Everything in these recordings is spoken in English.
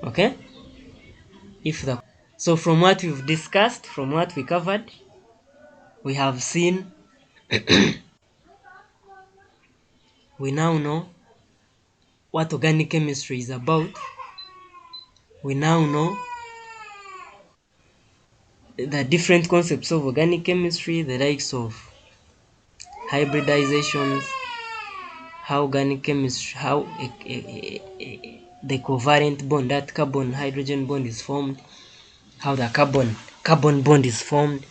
Okay, so from what we've discussed, from what we covered, we have seen we now know what organic chemistry is about. We now know the different concepts of organic chemistry, the likes of hybridizations, how organic chemistry, how the covalent bond, that carbon hydrogen bond is formed, how the carbon bond is formed,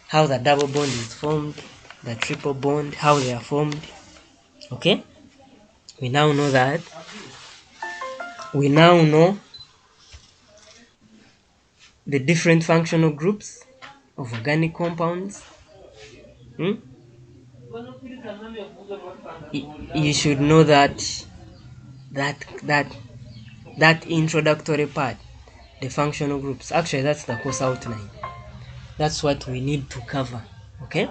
how the double bond is formed, the triple bond, how they are formed. Okay, we now know that. We now know the different functional groups of organic compounds. You should know that introductory part, the functional groups. Actually, that's the course outline. That's what we need to cover, okay,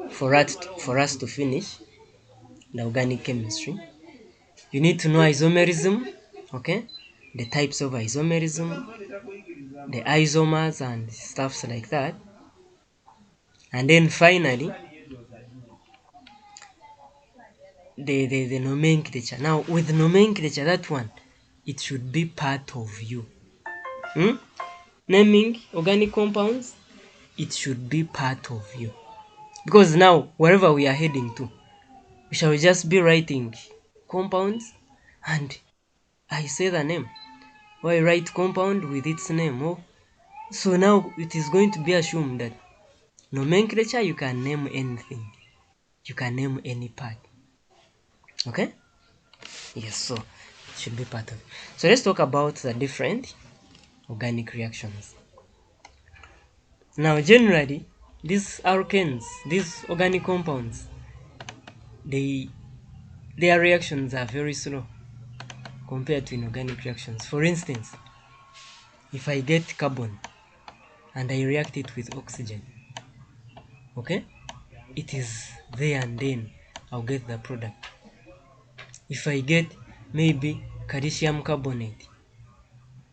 for us to finish the organic chemistry. You need to know isomerism, okay, the types of isomerism, the isomers and stuffs like that. And then finally, the nomenclature. Now, with nomenclature, that one, it should be part of you. Naming organic compounds, it should be part of you. Because now, wherever we are heading to, we shall just be writing compounds and I say the name. Or I write compound with its name. Oh, so now it is going to be assumed that nomenclature, you can name anything. You can name any part. Okay? Yes, so it should be part of it. So let's talk about the different organic reactions. Now, generally, these alkanes, these organic compounds, their reactions are very slow compared to inorganic reactions. For instance, if I get carbon and I react it with oxygen, okay, it is there and then I'll get the product. If I get maybe calcium carbonate,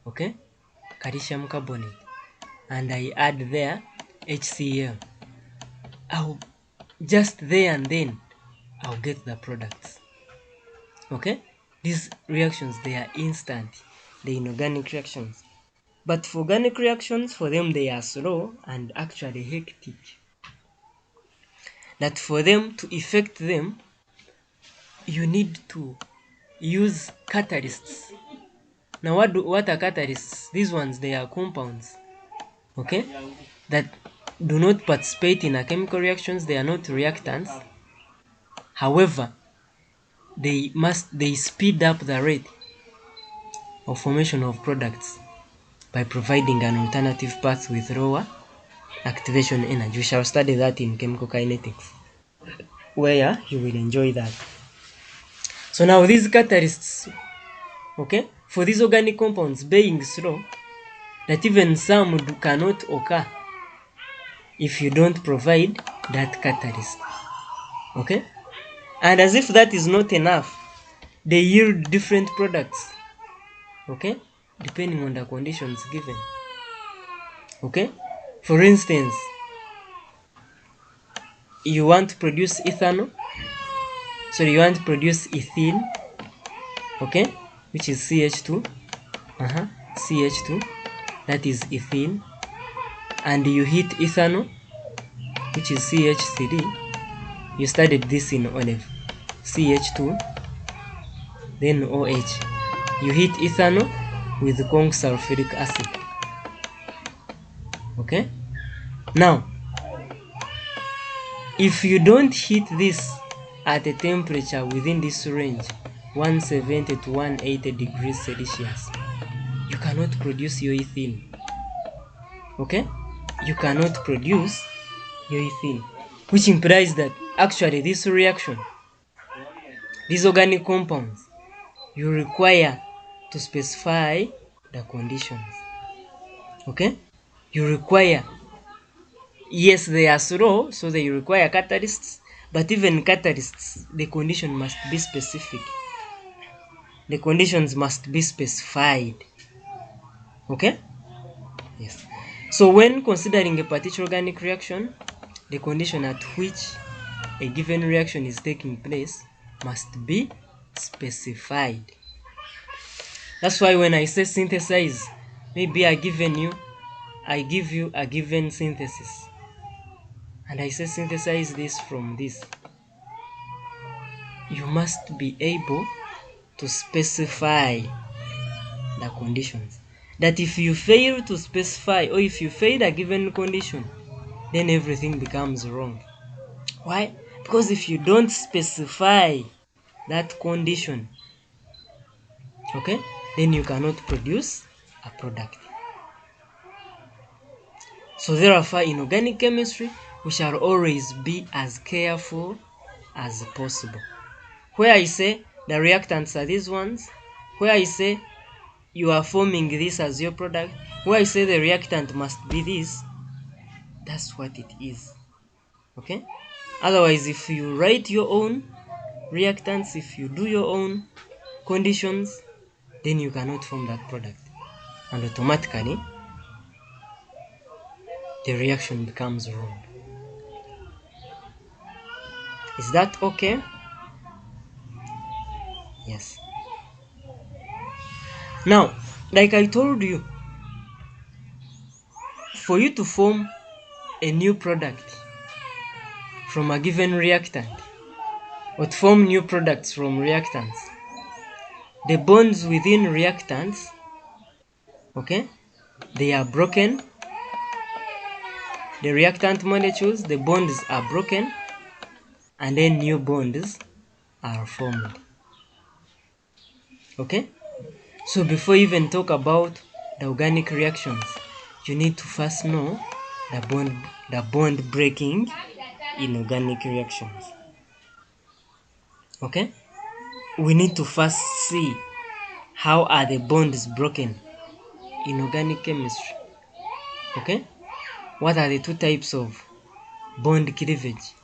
okay, calcium carbonate, and I add there HCl, I'll just there and then I'll get the products. Okay, these reactions, they are instant, the inorganic reactions. But for organic reactions, for them they are slow and actually hectic. That for them to effect them, you need to use catalysts. Now what are catalysts? These ones, they are compounds, okay, that do not participate in a chemical reactions. They are not reactants. However, they speed up the rate of formation of products by providing an alternative path with lower activation energy. We shall study that in chemical kinetics, where you will enjoy that. So now these catalysts, okay, for these organic compounds being slow, that even some cannot occur if you don't provide that catalyst, okay. And as if that is not enough, they yield different products, okay, depending on the conditions given, okay. For instance, you want to produce ethanol, so you want to produce ethene, okay, which is CH2, CH2, that is ethene, and you heat ethanol, which is CH3. You studied this in OLEV. CH2, then OH. You heat ethanol with conc sulfuric acid. Okay? Now, if you don't heat this at a temperature within this range, 170 to 180 degrees Celsius, you cannot produce your ethene. Okay? You cannot produce your ethene, which implies that actually this reaction, these organic compounds, you require to specify the conditions. Okay? You require, yes, they are slow, so they require catalysts, but even catalysts, the condition must be specific. The conditions must be specified. Okay? Yes. So when considering a particular organic reaction, the condition at which a given reaction is taking place must be specified. That's why when I say synthesize, maybe I give you a given synthesis, and I say synthesize this from this. You must be able to specify the conditions. That if you fail to specify, or if you fail a given condition, then everything becomes wrong. Why? Because if you don't specify that condition, okay, then you cannot produce a product. So therefore, in organic chemistry, we shall always be as careful as possible. Where I say the reactants are these ones, where I say you are forming this as your product, where I say the reactant must be this, that's what it is. Okay? Otherwise, if you write your own reactants, if you do your own conditions, then you cannot form that product. And automatically, the reaction becomes wrong. Is that okay? Yes. Now, like I told you, for you to form a new product from a given reactant, or to form new products from reactants, the bonds within reactants, okay, they are broken. The reactant molecules, the bonds are broken, and then new bonds are formed. Okay? So before you even talk about the organic reactions, you need to first know the bond breaking in organic reactions. Okay? We need to first see how are the bonds broken in organic chemistry. Okay? What are the two types of bond cleavage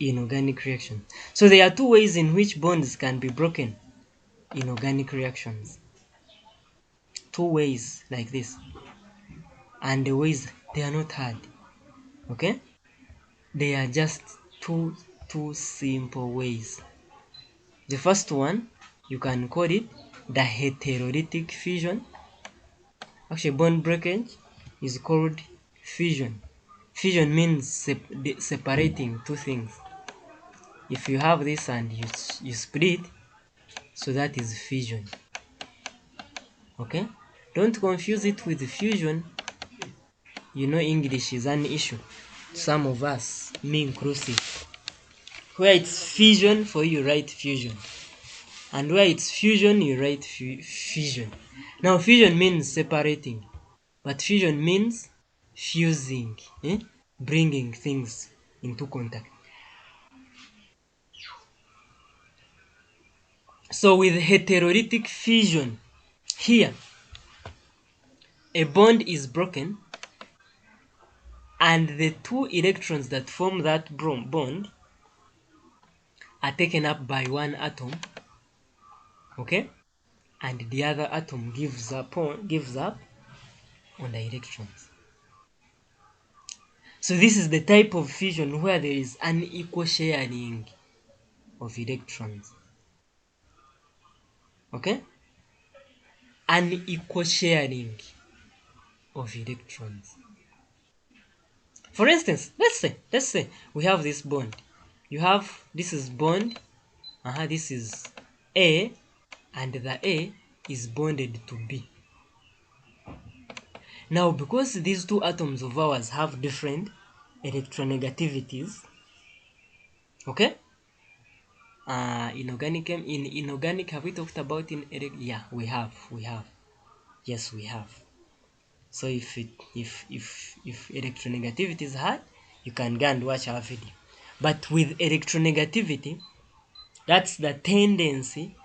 in organic reactions? So there are two ways in which bonds can be broken in organic reactions. Two ways like this. And the ways, they are not hard. Okay? They are just two simple ways. The first one, you can call it the heterolytic fission. Actually, bond breakage is called fission. Fission means separating two things. If you have this and you split, so that is fission. Okay? Don't confuse it with fusion. You know English is an issue. Some of us, me inclusive. Where it's fission, for you write fusion. And where it's fusion, you write fission. Now fusion means separating. But fission means fusing. Bringing things into contact. So with heterolytic fission, here, a bond is broken, and the two electrons that form that bond are taken up by one atom, okay, and the other atom gives up on the electrons. So this is the type of fission where there is unequal sharing of electrons. Okay, unequal sharing of electrons. For instance, let's say we have this bond. This is bond, this is A, and the A is bonded to B. Now, because these two atoms of ours have different electronegativities, okay? In organic, have we talked about yeah, we have. Yes, we have. So if electronegativity is hard, you can go and watch our video. But with electronegativity, that's the tendency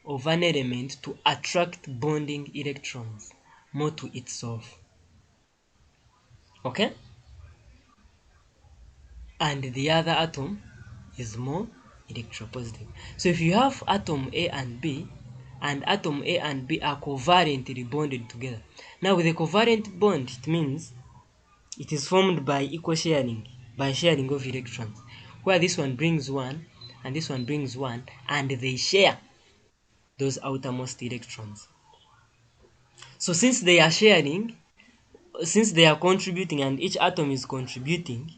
of an element to attract bonding electrons more to itself. Okay? And the other atom is more electropositive. So if you have atom A and B, and atom A and B are covalently bonded together. Now with a covalent bond, it means it is formed by equal sharing, by sharing of electrons, where this one brings one and this one brings one, and they share those outermost electrons. So since they are sharing, since they are contributing and each atom is contributing,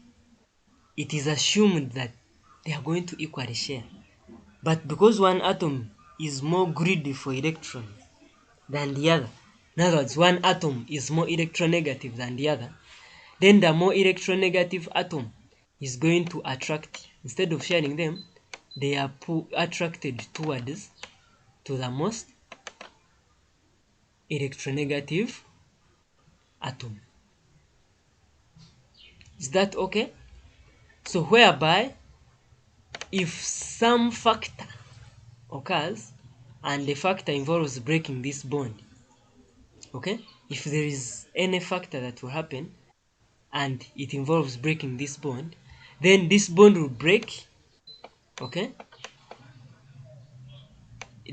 it is assumed that they are going to equally share. But because one atom is more greedy for electrons than the other, in other words, one atom is more electronegative than the other, then the more electronegative atom is going to attract, instead of sharing them, they are attracted towards to the most electronegative atom. Is that okay? So whereby if some factor occurs and the factor involves breaking this bond, okay, if there is any factor that will happen and it involves breaking this bond, then this bond will break, okay,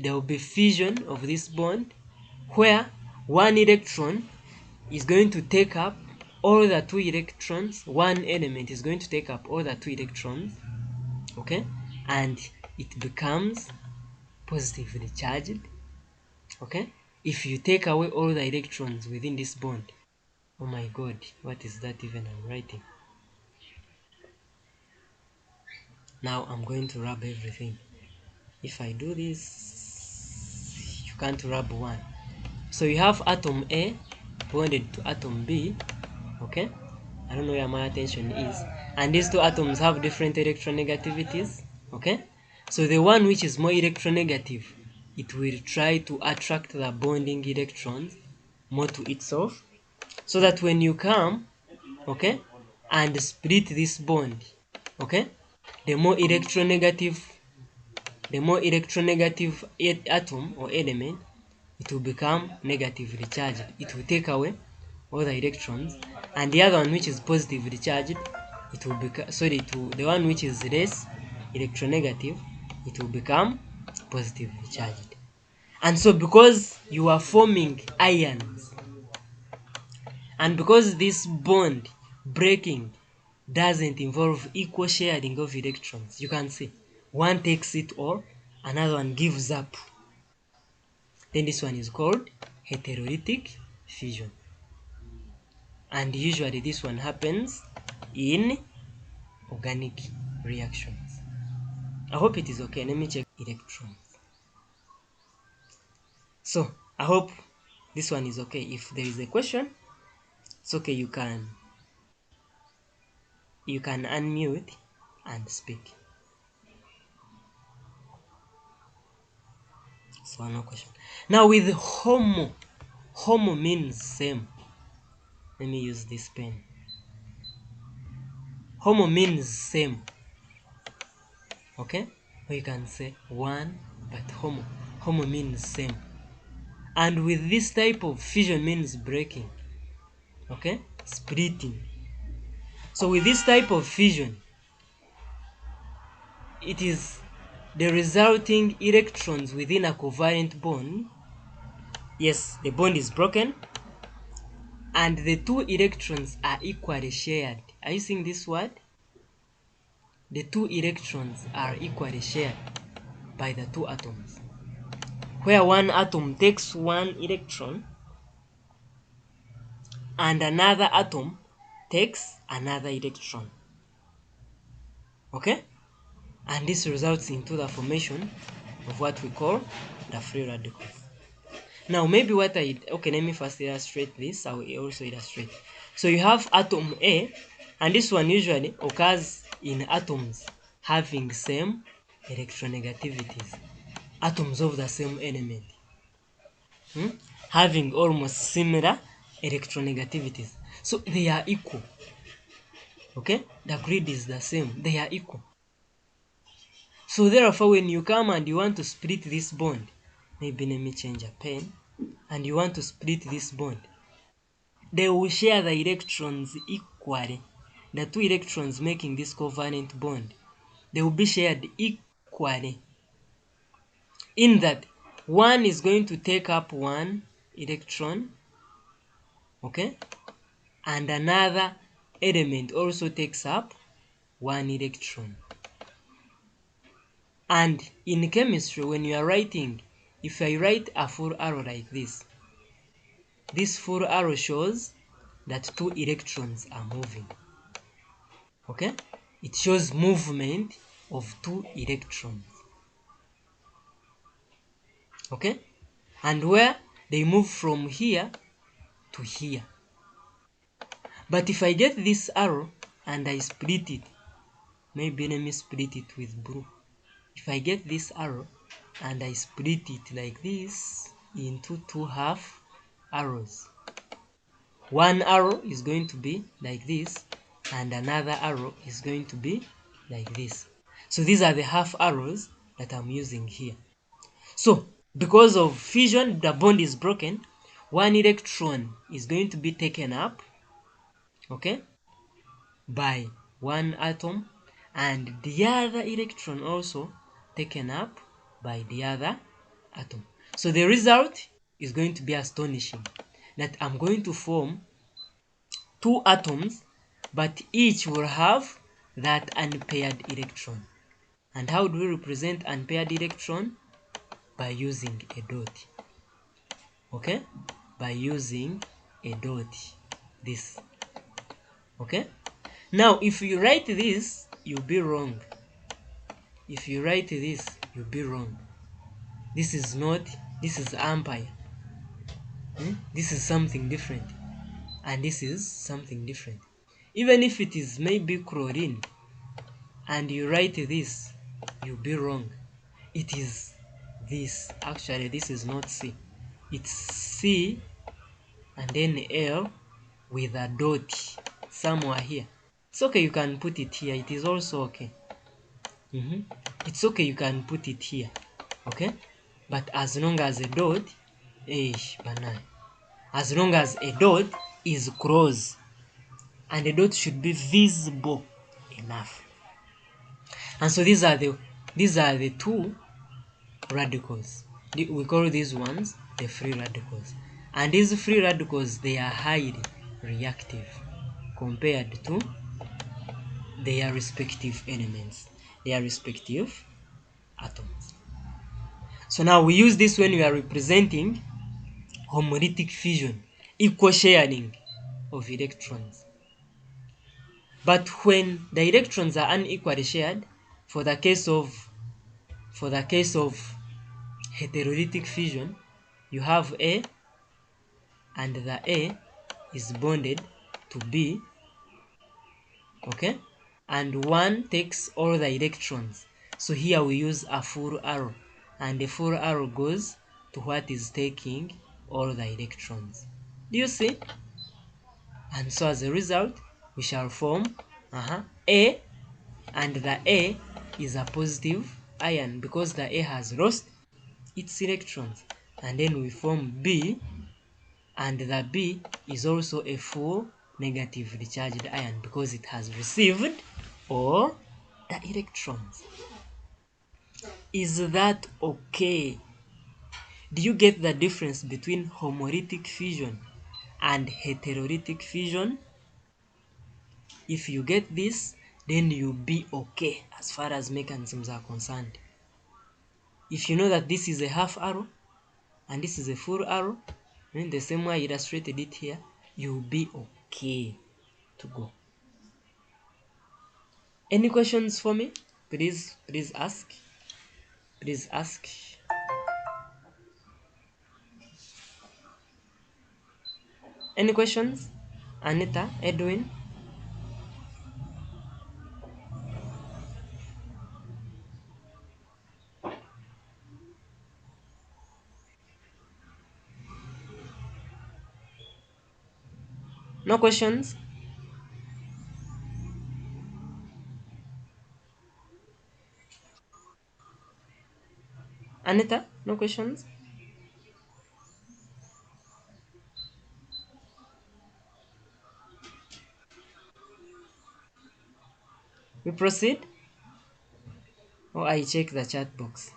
there will be fission of this bond where one electron is going to take up all the two electrons, one element is going to take up all the two electrons, okay, and it becomes positively charged, okay. If you take away all the electrons within this bond, oh my god, what is that even I'm writing? Now I'm going to rub everything. If I do this, you can't rub one. So you have atom A bonded to atom B, okay. I don't know where my attention is. And these two atoms have different electronegativities, okay. So the one which is more electronegative, it will try to attract the bonding electrons more to itself, so that when you come, okay, and split this bond, okay, the more electronegative atom or element, it will become negatively charged. It will take away all the electrons, and the other one which is positively charged, it will become, the one which is less electronegative, it will become positively charged. And so because you are forming ions, and because this bond breaking doesn't involve equal sharing of electrons, you can see one takes it all, another one gives up. Then this one is called heterolytic fission. And usually this one happens in organic reactions. I hope it is okay. Let me check electrons. So I hope this one is okay. If there is a question, it's okay. You can unmute and speak. So no question. Now with homo means same. Let me use this pen. Homo means same. Okay? Or you can say one, but homo means same. And with this type of fission means breaking, okay, splitting. So with this type of fission, it is the resulting electrons within a covalent bond. Yes, the bond is broken and the two electrons are equally shared. Are you seeing this word? The two electrons are equally shared by the two atoms, where one atom takes one electron and another atom takes another electron, okay, and this results into the formation of what we call the free radicals. Now maybe okay, let me first illustrate this. I will also illustrate. So you have atom A, and this one usually occurs in atoms having same electronegativities, atoms of the same element, having almost similar electronegativities. So they are equal, okay, the grid is the same, they are equal. So therefore when you come and you want to split this bond, maybe let me change a pen, and you want to split this bond, they will share the electrons equally. The two electrons making this covalent bond, they will be shared equally, in that One is going to take up one electron, okay, and another element also takes up one electron. And in chemistry, when you are writing, if I write a full arrow like this full arrow shows that two electrons are moving, okay? It shows movement of two electrons, okay? And where they move from here to here. But if I get this arrow and I split it, maybe let me split it with blue. If I get this arrow and I split it like this into two half arrows, one arrow is going to be like this and another arrow is going to be like this. So these are the half arrows that I'm using here. So because of fission, the bond is broken. One electron is going to be taken up, okay, by one atom, and the other electron also taken up by the other atom. So the result is going to be astonishing, that I'm going to form two atoms, but each will have that unpaired electron. And how do we represent unpaired electron? By using a dot, okay? By using a dot, this, okay? Now, if you write this, you'll be wrong. If you write this, you'll be wrong. This is not, this is ampere. This is something different. And this is something different. Even if it is maybe chlorine, and you write this, you'll be wrong. It is this. Actually, this is not C. It's C and then L with a dot somewhere here. It's okay, you can put it here. It is also okay. It's okay, you can put it here, okay? But as long as a dot, as long as a dot is close, and the dot should be visible enough. And so these are the two radicals. We call these ones the free radicals. And these free radicals, they are highly reactive compared to their respective elements, their respective atoms. So now we use this when we are representing homolytic fission, equal sharing of electrons. But when the electrons are unequally shared, for the case of heterolytic fission, you have A, and the A is bonded to B, okay? And one takes all the electrons. So here we use a full arrow, and the full arrow goes to what is taking all the electrons. Do you see? And so as a result, we shall form A, and the A is a positive ion because the A has lost its electrons. And then we form B, and the B is also a full negatively charged ion because it has received all the electrons. Is that okay? Do you get the difference between homolytic fission and heterolytic fission? If you get this, then you'll be okay as far as mechanisms are concerned. If you know that this is a half arrow and this is a full arrow, in the same way I illustrated it here, you'll be okay to go. Any questions for me? Please ask. Please ask. Any questions? Anita, Edwin? No questions? Anita, no questions? We proceed? Or I check the chat box?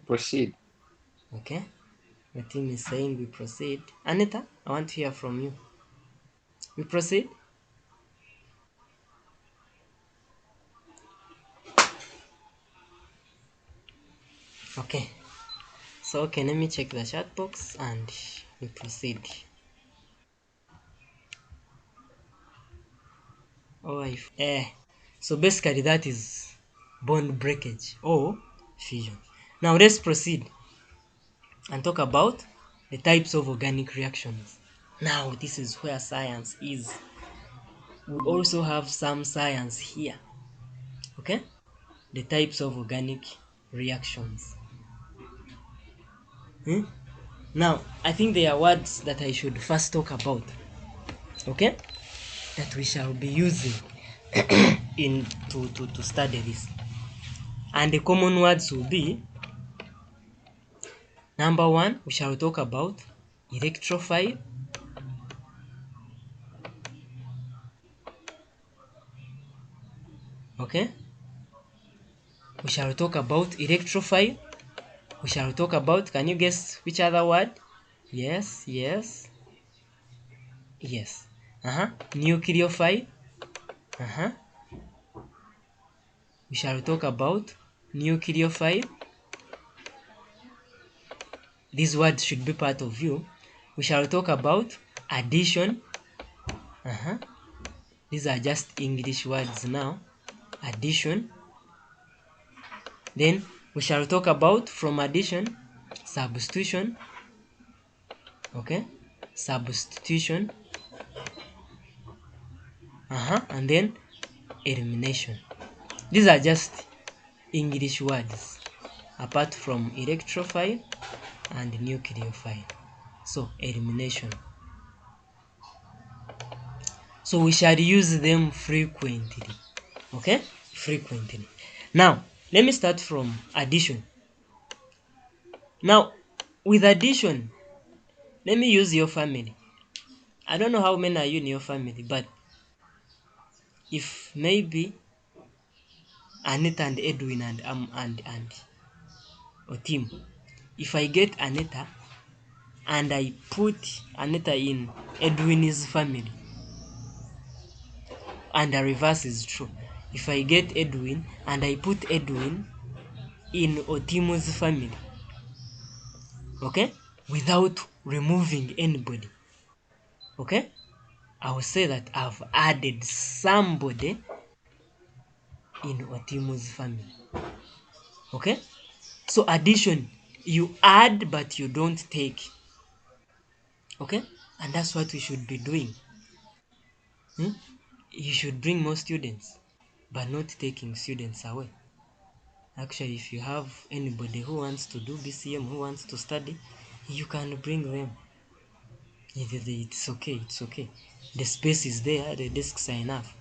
Proceed. Okay. The team is saying we proceed. Anita, I want to hear from you. We proceed? Okay. So, okay, let me check the chat box and we proceed. Oh, so basically that is bond breakage or fission. Now let's proceed and talk about the types of organic reactions. Now this is where science is. We also have some science here. Okay? The types of organic reactions. Now, I think there are words that I should first talk about. Okay? That we shall be using to study this. And the common words will be, number one, we shall talk about electrophile. Okay? We shall talk about electrophile. We shall talk about, can you guess which other word? Yes, yes, yes. Nucleophile. We shall talk about nucleophile. These words should be part of you. We shall talk about addition. These are just English words now. Addition. Then we shall talk about, from addition, substitution. Okay? Substitution. And then elimination. These are just English words apart from electrophile and nucleophile. So, elimination. So we shall use them frequently. Okay? Frequently. Now, let me start from addition. Now, with addition, let me use your family. I don't know how many are you in your family, but if maybe Anita and Edwin and Otim, if I get Anita and I put Anita in Edwin's family, and the reverse is true. If I get Edwin and I put Edwin in Otimu's family, okay, without removing anybody, okay, I will say that I've added somebody in Otimu's family. Okay, so addition, you add but you don't take. Okay, and that's what we should be doing. You should bring more students but not taking students away. Actually, if you have anybody who wants to do BCM, who wants to study, you can bring them. It's okay, it's okay. The space is there, the desks are enough.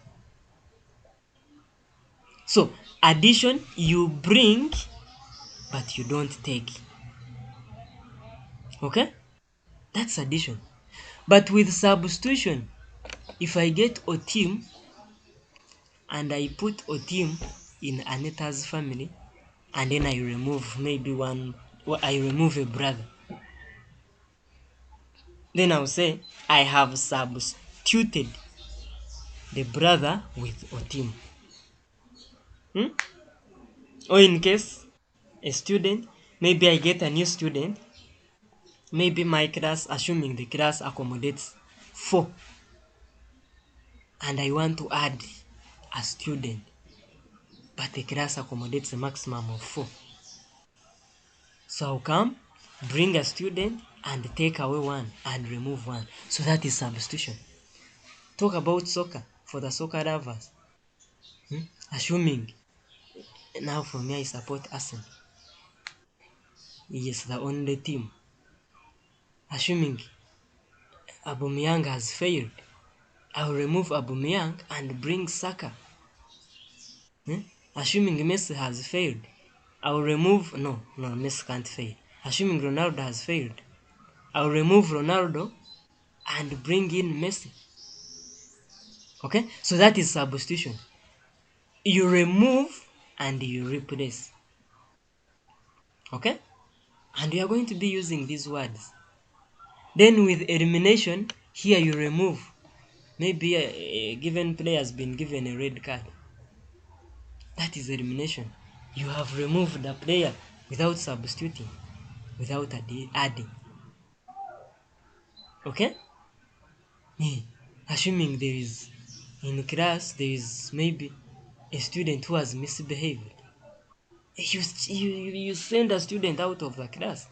So, addition, you bring, but you don't take. Okay? That's addition. But with substitution, if I get Otim and I put Otim in Anita's family, and then I remove I remove a brother, then I'll say I have substituted the brother with Otim. Or in case a student, maybe I get a new student, maybe my class, assuming the class accommodates 4, and I want to add a student, but the class accommodates a maximum of 4. So I'll come, bring a student, and take away 1 and remove 1. So that is substitution. Talk about soccer for the soccer lovers. Assuming, now for me I support Arsenal. Yes, the only team. Assuming Aubameyang has failed, I will remove Aubameyang and bring Saka. Assuming Messi has failed, I will remove... No, Messi can't fail. Assuming Ronaldo has failed, I will remove Ronaldo and bring in Messi. Okay? So that is substitution. You remove and you replace. Okay? And we are going to be using these words. Then with elimination, here you remove. Maybe a given player has been given a red card. That is elimination. You have removed the player without substituting, without adding. Okay? Assuming there is, in class, there is maybe a student who has misbehaved. You send a student out of the class.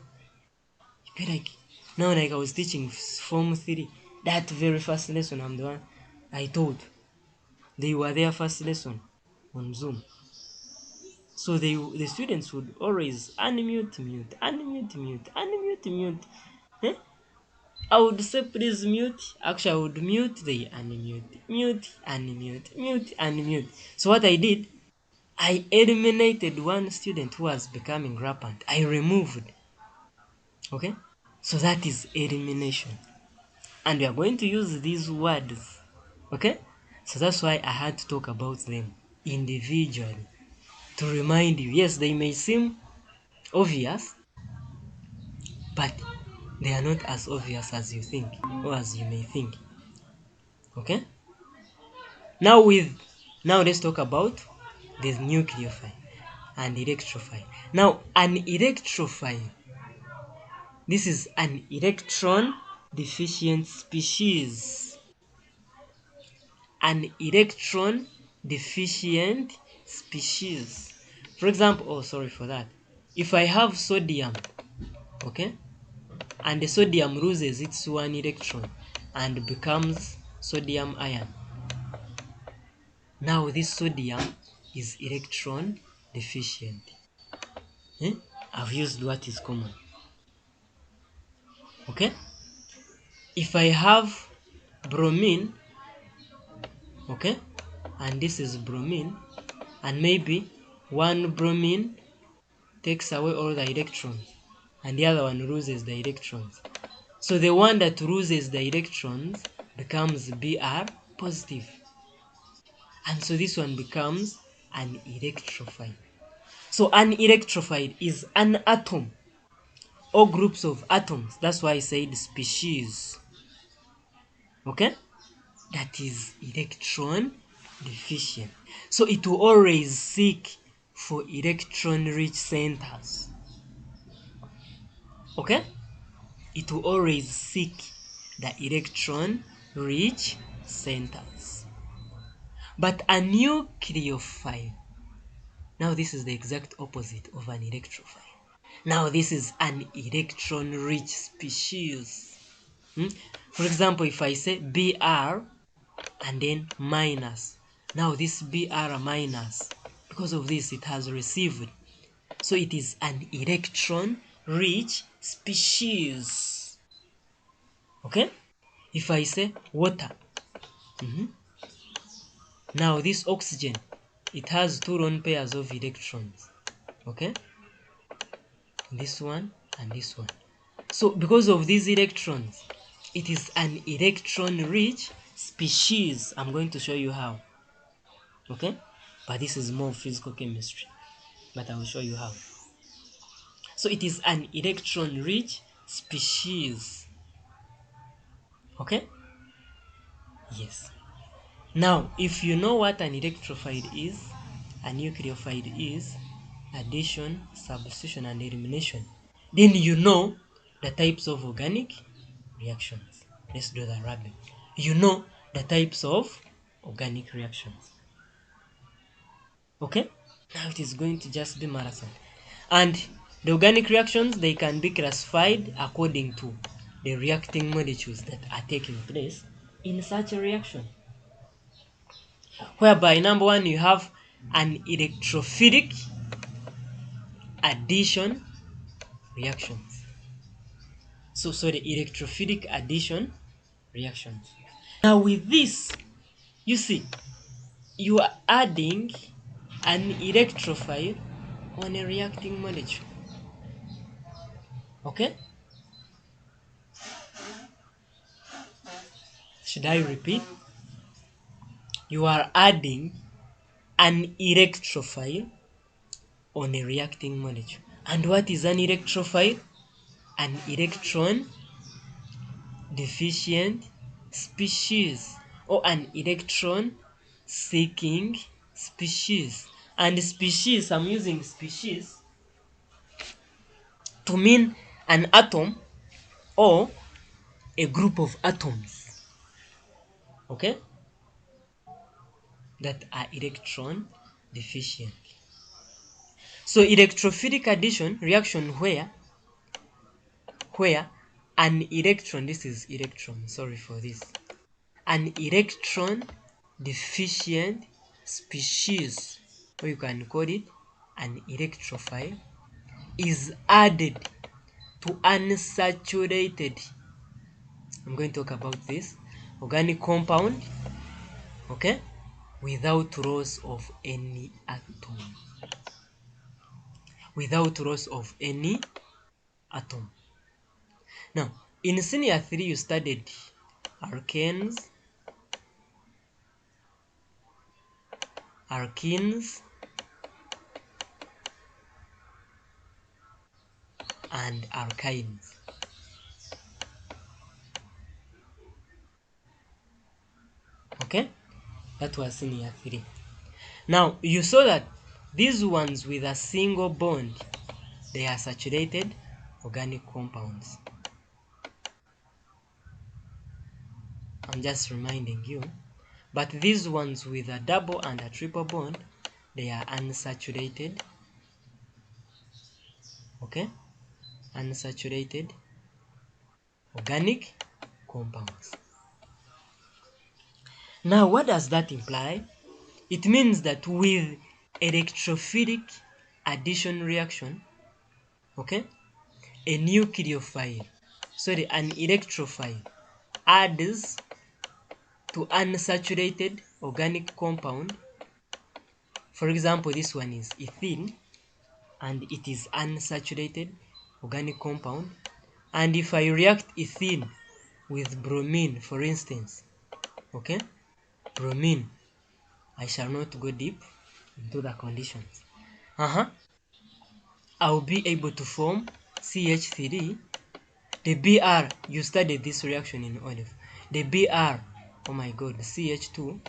You be like, now like I was teaching Form 3, that very first lesson I'm the one I told. They were their first lesson on Zoom. So the students would always unmute, mute, unmute, mute, unmute, mute. Eh? I would say please mute. Actually, I would mute, they unmute, mute, unmute, mute, unmute. So what I did, I eliminated one student who was becoming rampant. I removed. Okay? So that is elimination. And we are going to use these words. Okay? So that's why I had to talk about them individually. To remind you, yes, they may seem obvious, but they are not as obvious as you think or as you may think. Okay? Now let's talk about the nucleophile and electrophile. Now an electrophile, this is an electron deficient species. An electron deficient species. For example, oh sorry for that. If I have sodium, okay, and the sodium loses its one electron and becomes sodium ion. Now this sodium is electron deficient. I've used what is common. Okay? If I have bromine, okay, and this is bromine, and maybe one bromine takes away all the electrons, and the other one loses the electrons. So the one that loses the electrons becomes Br positive. And so this one becomes an electrophile. So an electrophile is an atom or groups of atoms. That's why I said species. Okay? That is electron deficient. So it will always seek for electron-rich centers. Okay? It will always seek the electron-rich centers. But a nucleophile, now this is the exact opposite of an electrophile. Now this is an electron-rich species. For example, if I say Br and then minus, now this Br minus, because of this it has received. So it is an electron-rich species. Okay? If I say water, now this oxygen, it has two lone pairs of electrons. Okay? This one and this one. So because of these electrons, it is an electron-rich species. I'm going to show you how. Okay? But this is more physical chemistry. But I will show you how. So it is an electron-rich species. Okay? Yes. Now, if you know what an electrophile is, a nucleophile is, addition, substitution, and elimination, then you know the types of organic reactions. Let's do the rubbing. You know the types of organic reactions. Okay? Now it is going to just be marathon. And the organic reactions, they can be classified according to the reacting molecules that are taking place in such a reaction. Whereby number one, you have an electrophilic addition reactions. So the electrophilic addition reactions. Now with this, you see, you are adding an electrophile on a reacting molecule. Okay? Should I repeat? You are adding an electrophile on a reacting molecule. And what is an electrophile? an electron deficient species or an electron seeking species. And species, I'm using species to mean an atom or a group of atoms, okay, that are electron deficient. So electrophilic addition reaction where an electron, this is electron, sorry for this, an electron deficient species, or you can call it an electrophile, is added to unsaturated, I'm going to talk about this, organic compound, okay, without loss of any atom. Without loss of any atom. Now, in senior 3, you studied alkanes, alkenes, and alkynes. Okay? That was senior 3. Now, you saw that these ones with a single bond, they are saturated organic compounds. I'm just reminding you. But these ones with a double and a triple bond, they are unsaturated. Okay? Unsaturated organic compounds. Now, what does that imply? It means that with electrophilic addition reaction, okay, a nucleophile, sorry, an electrophile adds to unsaturated organic compound. For example, this one is ethene, and it is unsaturated organic compound. And if I react ethene with bromine, for instance, okay, bromine, I shall not go deep into the conditions. I'll be able to form CH3. The Br, you studied this reaction in olive. The Br, oh my god, CH2,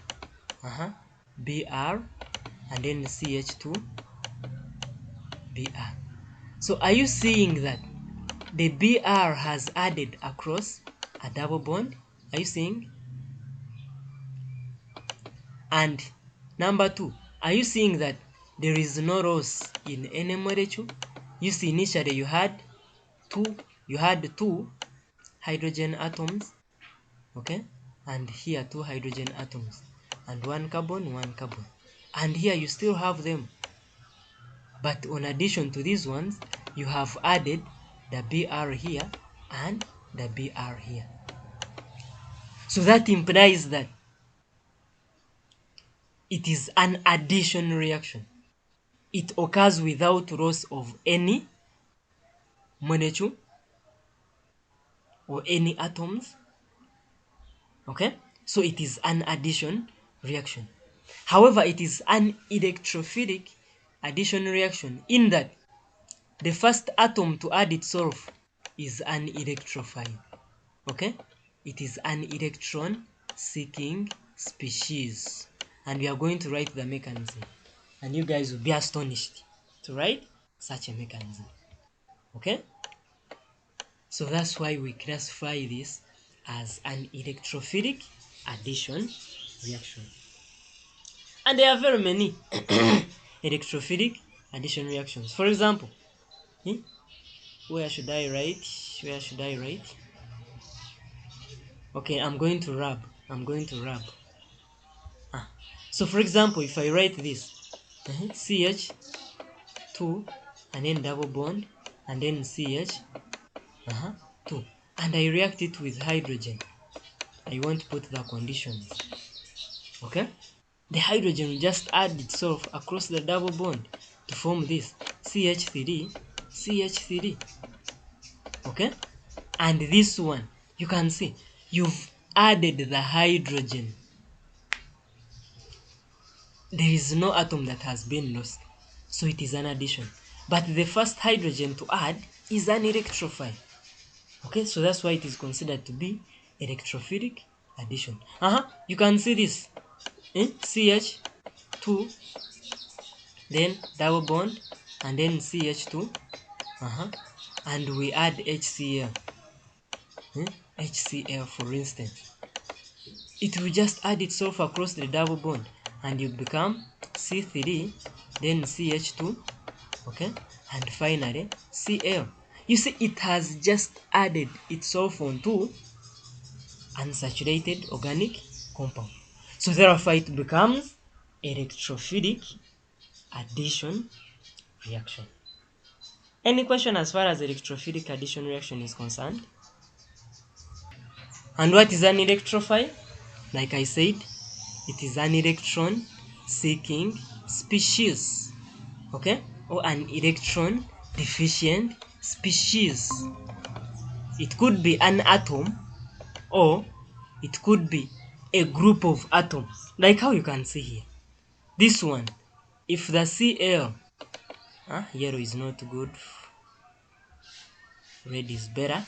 Br, and then CH2, Br. So are you seeing that the Br has added across a double bond? Are you seeing? And number 2, are you seeing that there is no loss in any molecule? You see, initially you had two hydrogen atoms, okay, and here 2 hydrogen atoms, and 1 carbon, 1 carbon, and here you still have them. But in addition to these ones, you have added the Br here and the Br here. So that implies that it is an addition reaction. It occurs without loss of any molecule or any atoms. Okay? So it is an addition reaction. However, it is an electrophilic addition reaction in that the first atom to add itself is an electrophile. Okay? It is an electron seeking species. And we are going to write the mechanism. And you guys will be astonished to write such a mechanism. Okay? So that's why we classify this as an electrophilic addition reaction. And there are very many electrophilic addition reactions. For example, where should I write? Okay, I'm going to rub. So for example, if I write this, CH2 and then double bond and then CH 2, and I react it with hydrogen, I won't put the conditions. Okay, the hydrogen will just add itself across the double bond to form this CH3. Okay, and this one, you can see you've added the hydrogen. There is no atom that has been lost, so it is an addition. But the first hydrogen to add is an electrophile. Okay, so that's why it is considered to be electrophilic addition. You can see this. CH2, then double bond, and then CH2, and we add HCl. HCl, for instance. It will just add itself across the double bond, and you become C3, then CH2, okay, and finally Cl. You see, it has just added itself onto unsaturated organic compound. So therefore it becomes electrophilic addition reaction. Any question as far as electrophilic addition reaction is concerned? And what is an electrophile? Like I said, it is an electron seeking species, okay, or an electron deficient species. It could be an atom, or it could be a group of atoms, like how you can see here. This one, if the Cl, yellow is not good, red is better.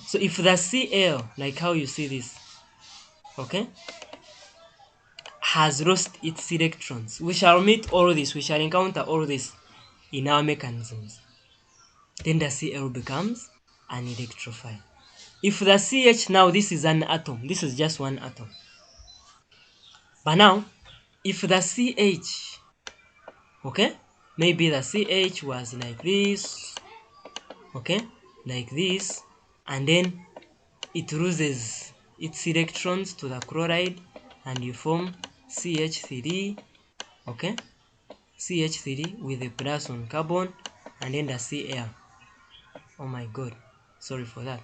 So if the Cl, like how you see this, okay, has lost its electrons, we shall meet all this, we shall encounter all this in our mechanisms. Then the Cl becomes an electrophile. If the CH, now this is an atom, this is just one atom. But now, if the CH, okay, maybe the CH was like this, okay, like this, and then it loses its electrons to the chloride, and you form CH3, okay, CH3 with a plus on carbon, and then the Cl. Oh my god, sorry for that.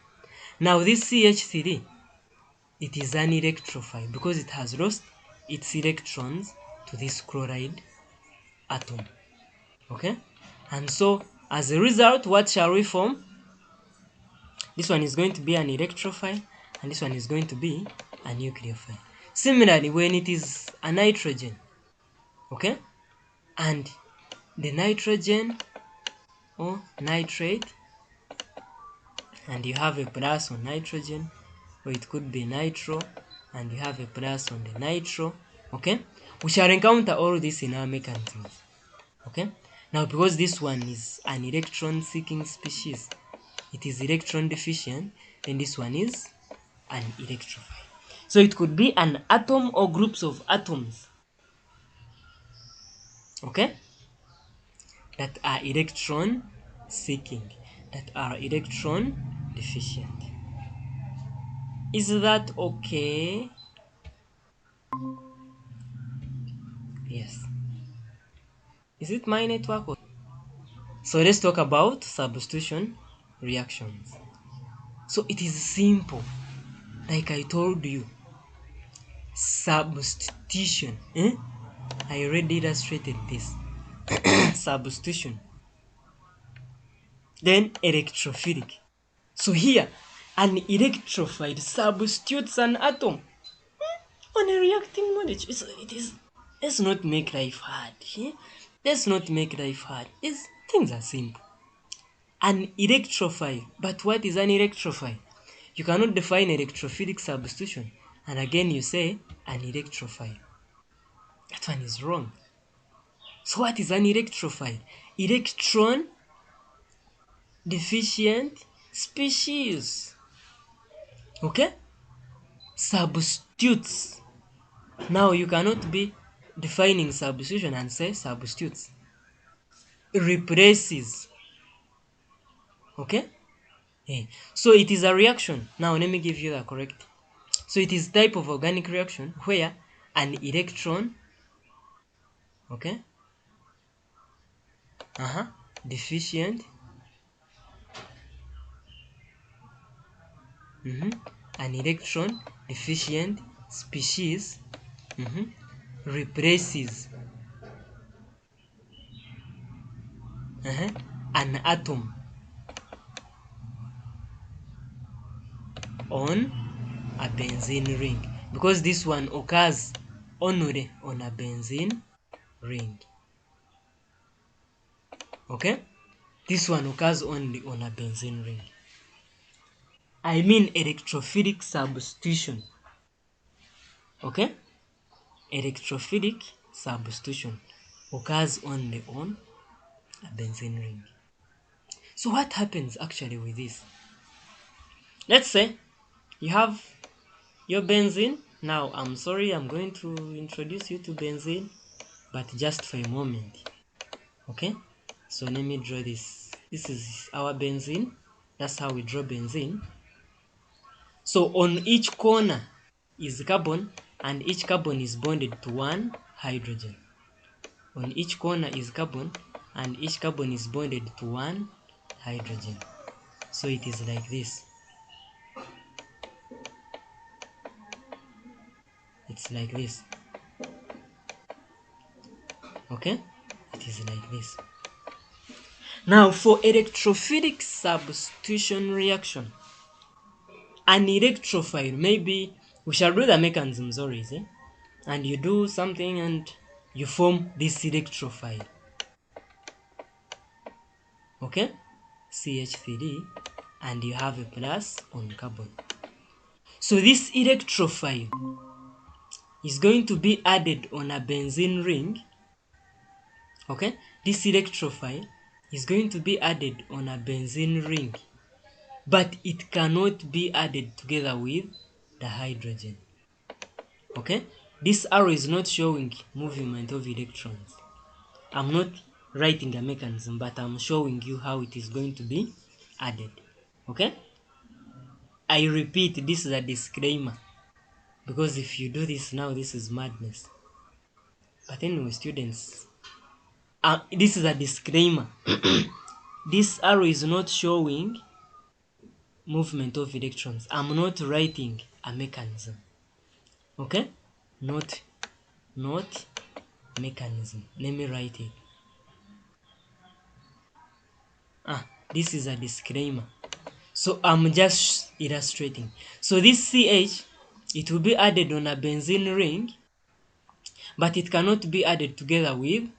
Now this CH3, it is an electrophile because it has lost its electrons to this chloride atom, okay, and so as a result, what shall we form? This one is going to be an electrophile, and this one is going to be a nucleophile. Similarly, when it is a nitrogen, okay, and the nitrogen or nitrate, and you have a plus on nitrogen, or it could be nitro, and you have a plus on the nitro, okay, we shall encounter all this in our mechanisms, okay. Now because this one is an electron seeking species, it is electron deficient, and this one is an electrophile. So it could be an atom or groups of atoms, okay, that are electron seeking, that are electron deficient. Is that okay? Yes. Is it my network? So let's talk about substitution reactions. So it is simple. Like I told you, substitution. I already illustrated this. Substitution. Then electrophilic. So here, an electrophile substitutes an atom on a reacting molecule. Let's not make life hard. Let's not make life hard. Things are simple. An electrophile. But what is an electrophile? You cannot define electrophilic substitution, and again you say an electrophile. That one is wrong. So what is an electrophile? Electron deficient species. Okay? Substitutes. Now you cannot be defining substitution and say substitutes. Replaces. Okay? So it is a reaction. Now let me give you the correct. So it is type of organic reaction where an electron, okay, deficient, an electron deficient species replaces an atom on a benzene ring, because this one occurs only on a benzene ring. Okay, this one occurs only on a benzene ring. I mean electrophilic substitution. Okay? Electrophilic substitution occurs only on a benzene ring. So what happens actually with this? Let's say you have your benzene. Now, I'm sorry, I'm going to introduce you to benzene, but just for a moment. Okay? So let me draw this. This is our benzene. That's how we draw benzene. So on each corner is carbon, and each carbon is bonded to one hydrogen. On each corner is carbon, and each carbon is bonded to one hydrogen. So it is like this. It's like this. Okay? It is like this. Now for electrophilic substitution reaction, an electrophile, maybe we shall do the mechanisms always, and you do something and you form this electrophile. Okay? CH3, and you have a plus on carbon. So this electrophile is going to be added on a benzene ring. Okay? This electrophile is going to be added on a benzene ring, but it cannot be added together with the hydrogen. Okay? This arrow is not showing movement of electrons. I'm not writing a mechanism, but I'm showing you how it is going to be added. Okay? I repeat, this is a disclaimer, because if you do this now, this is madness. But anyway, students, this is a disclaimer. This arrow is not showing movement of electrons. I'm not writing a mechanism. Okay? Not mechanism. Let me write it. This is a disclaimer. So I'm just illustrating. So this CH, it will be added on a benzene ring, but it cannot be added together with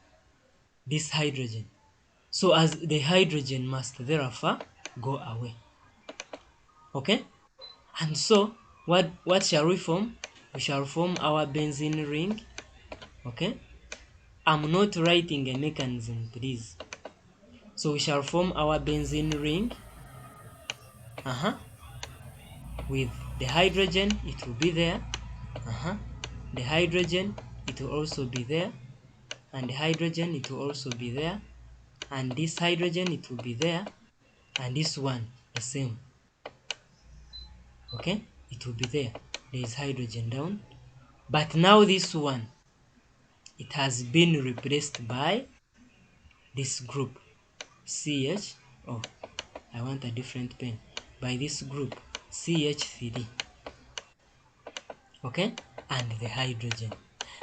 this hydrogen. So as the hydrogen must therefore go away. Okay? And so what shall we form? We shall form our benzene ring. Okay? I'm not writing a mechanism, please. So we shall form our benzene ring. With the hydrogen, it will be there. The hydrogen, it will also be there. And the hydrogen, it will also be there. And this hydrogen, it will be there. And this one, the same. Okay? It will be there. There is hydrogen down. But now this one, it has been replaced by this group, CH. Oh, I want a different pen. By this group, CH3. Okay? And the hydrogen.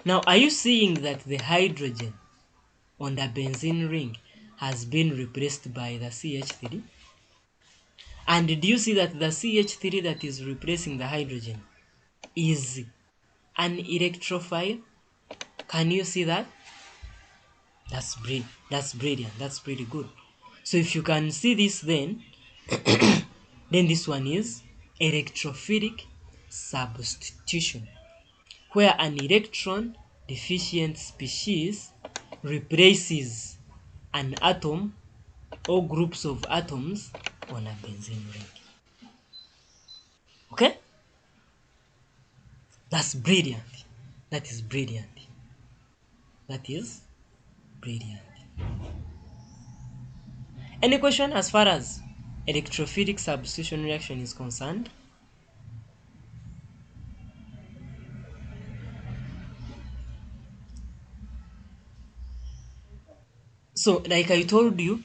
Now, are you seeing that the hydrogen on the benzene ring has been replaced by the CH3? And do you see that the CH3 that is replacing the hydrogen is an electrophile? Can you see that? That's brilliant. That's pretty good. So if you can see this, then this one is electrophilic substitution, where an electron deficient species replaces an atom or groups of atoms on a benzene ring. Okay? That's brilliant. That is brilliant. That is brilliant. Any question as far as electrophilic substitution reaction is concerned? So, like I told you,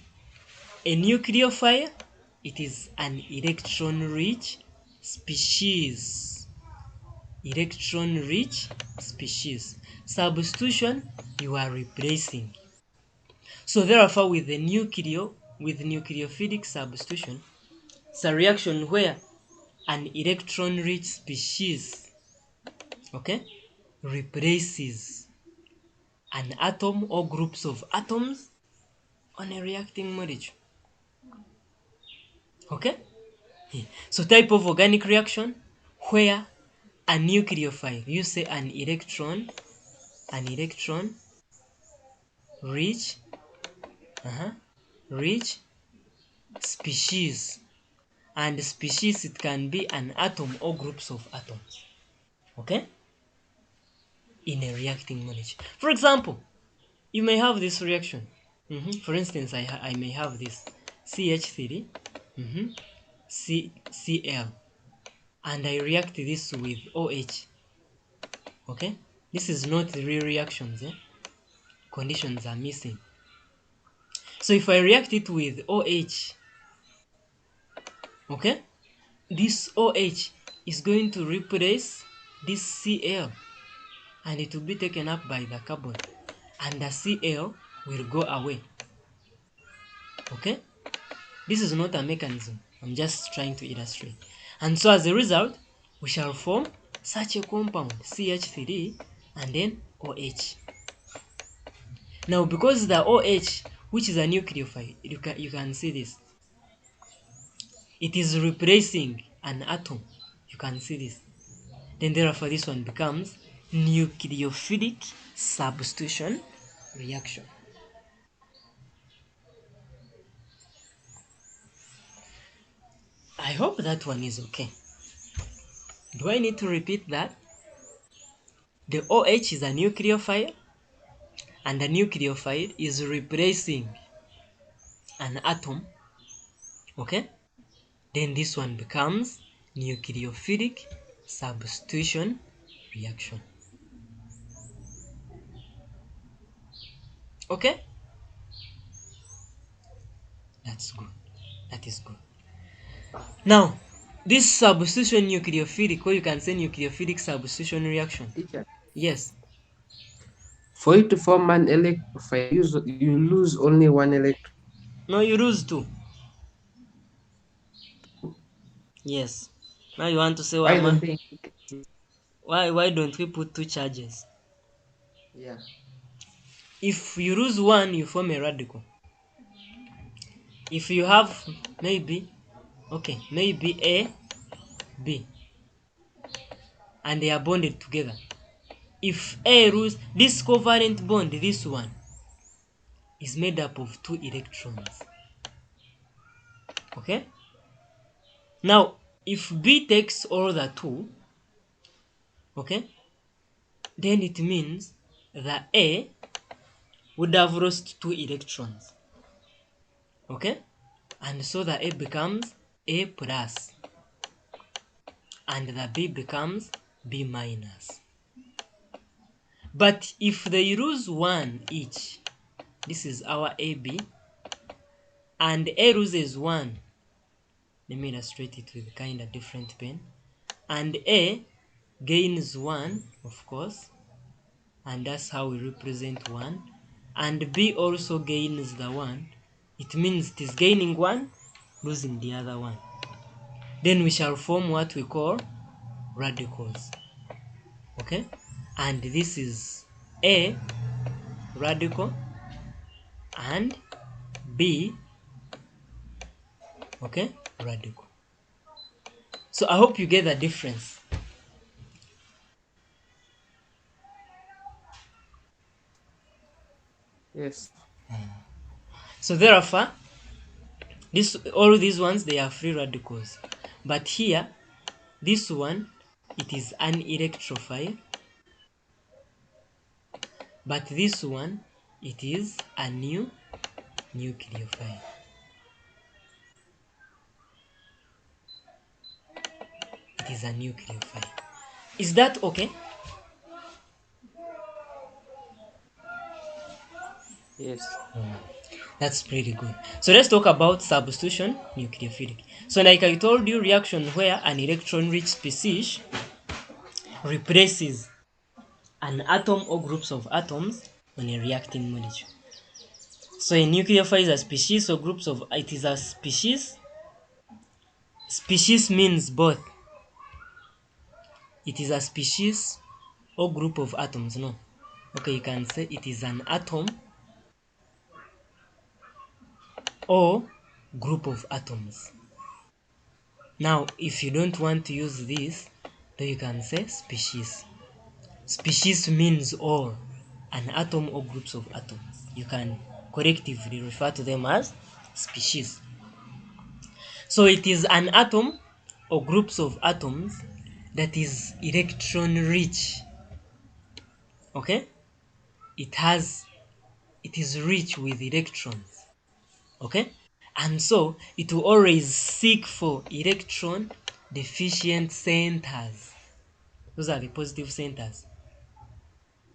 a nucleophile, it is an electron-rich species. Electron-rich species. Substitution, you are replacing. So therefore, with nucleophilic substitution, it's a reaction where an electron-rich species, okay, replaces an atom or groups of atoms on a reacting molecule. Okay? So type of organic reaction where a nucleophile, you say an electron rich rich species, and species it can be an atom or groups of atoms, okay, in a reacting molecule. For example, you may have this reaction. For instance, I may have this CH3 Cl, and I react this with OH. Okay, this is not the real reactions. Conditions are missing. So if I react it with OH, okay, this OH is going to replace this Cl, and it will be taken up by the carbon, and the Cl will go away. Okay, this is not a mechanism, I'm just trying to illustrate. And so as a result, we shall form such a compound, CH3 and then OH. Now because the OH, which is a nucleophile, you can see this, it is replacing an atom. You can see this. Then therefore this one becomes nucleophilic substitution reaction. I hope that one is okay. Do I need to repeat that? The OH is a nucleophile, and the nucleophile is replacing an atom, okay? Then this one becomes nucleophilic substitution reaction. Okay? That's good. That is good. Now, this substitution nucleophilic, or you can say nucleophilic substitution reaction. Teacher, Yes. for you to form an electrophile, you lose only one electron. No, you lose two. Yes. Now you want to say Why don't they? why don't we put two charges? Yeah. If you lose one, you form a radical. If you have maybe A, B, and they are bonded together. If A lose this covalent bond, this one is made up of two electrons. Okay? Now, if B takes all the two, okay, then it means that A would have lost two electrons. Okay? And so the A becomes A plus, and the B becomes B minus. But if they lose one each, this is our AB, and A loses one, let me illustrate it with kind of different pen, and A gains one, of course, and that's how we represent one, and B also gains the one. It means it is gaining one, losing the other one. Then we shall form what we call radicals. Okay, and this is A radical and B, okay, radical. So I hope you get the difference. Yes. So therefore, all these ones, they are free radicals, but here this one, it is an electrophile, but this one, it is a new nucleophile. It is a nucleophile. Is that okay? Yes. That's pretty good. So let's talk about substitution nucleophilic. So like I told you, reaction where an electron-rich species replaces an atom or groups of atoms on a reacting molecule. So a nucleophile is a species or groups of, it is a species. Species means both. It is a species or group of atoms, no. Okay, you can say it is an atom or group of atoms. Now, if you don't want to use this, then you can say species. Species means all, an atom or groups of atoms. You can collectively refer to them as species. So it is an atom or groups of atoms that is electron rich. Okay? It is rich with electrons. Okay? And so it will always seek for electron deficient centers. Those are the positive centers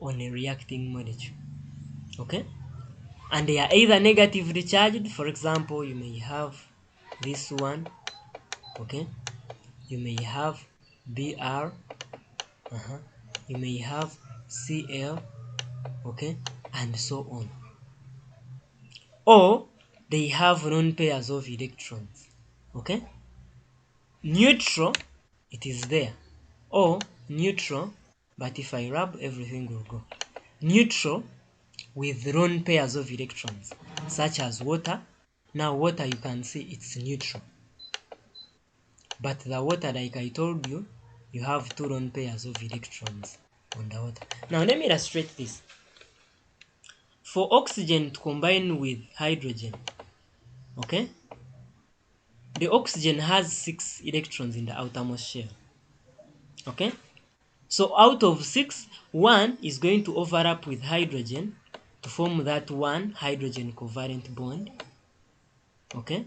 on a reacting molecule. Okay? And they are either negatively charged. For example, you may have this one. Okay? You may have Br. You may have Cl. Okay? And so on. Or they have lone pairs of electrons. Okay? Neutral, it is there. Or neutral, but if I rub, everything will go. Neutral with lone pairs of electrons, such as water. Now water, you can see it's neutral. But the water, like I told you, you have two lone pairs of electrons on the water. Now let me illustrate this. For oxygen to combine with hydrogen, okay, the oxygen has 6 electrons in the outermost shell. Okay? So out of 6, 1 is going to overlap with hydrogen to form that one hydrogen covalent bond. Okay?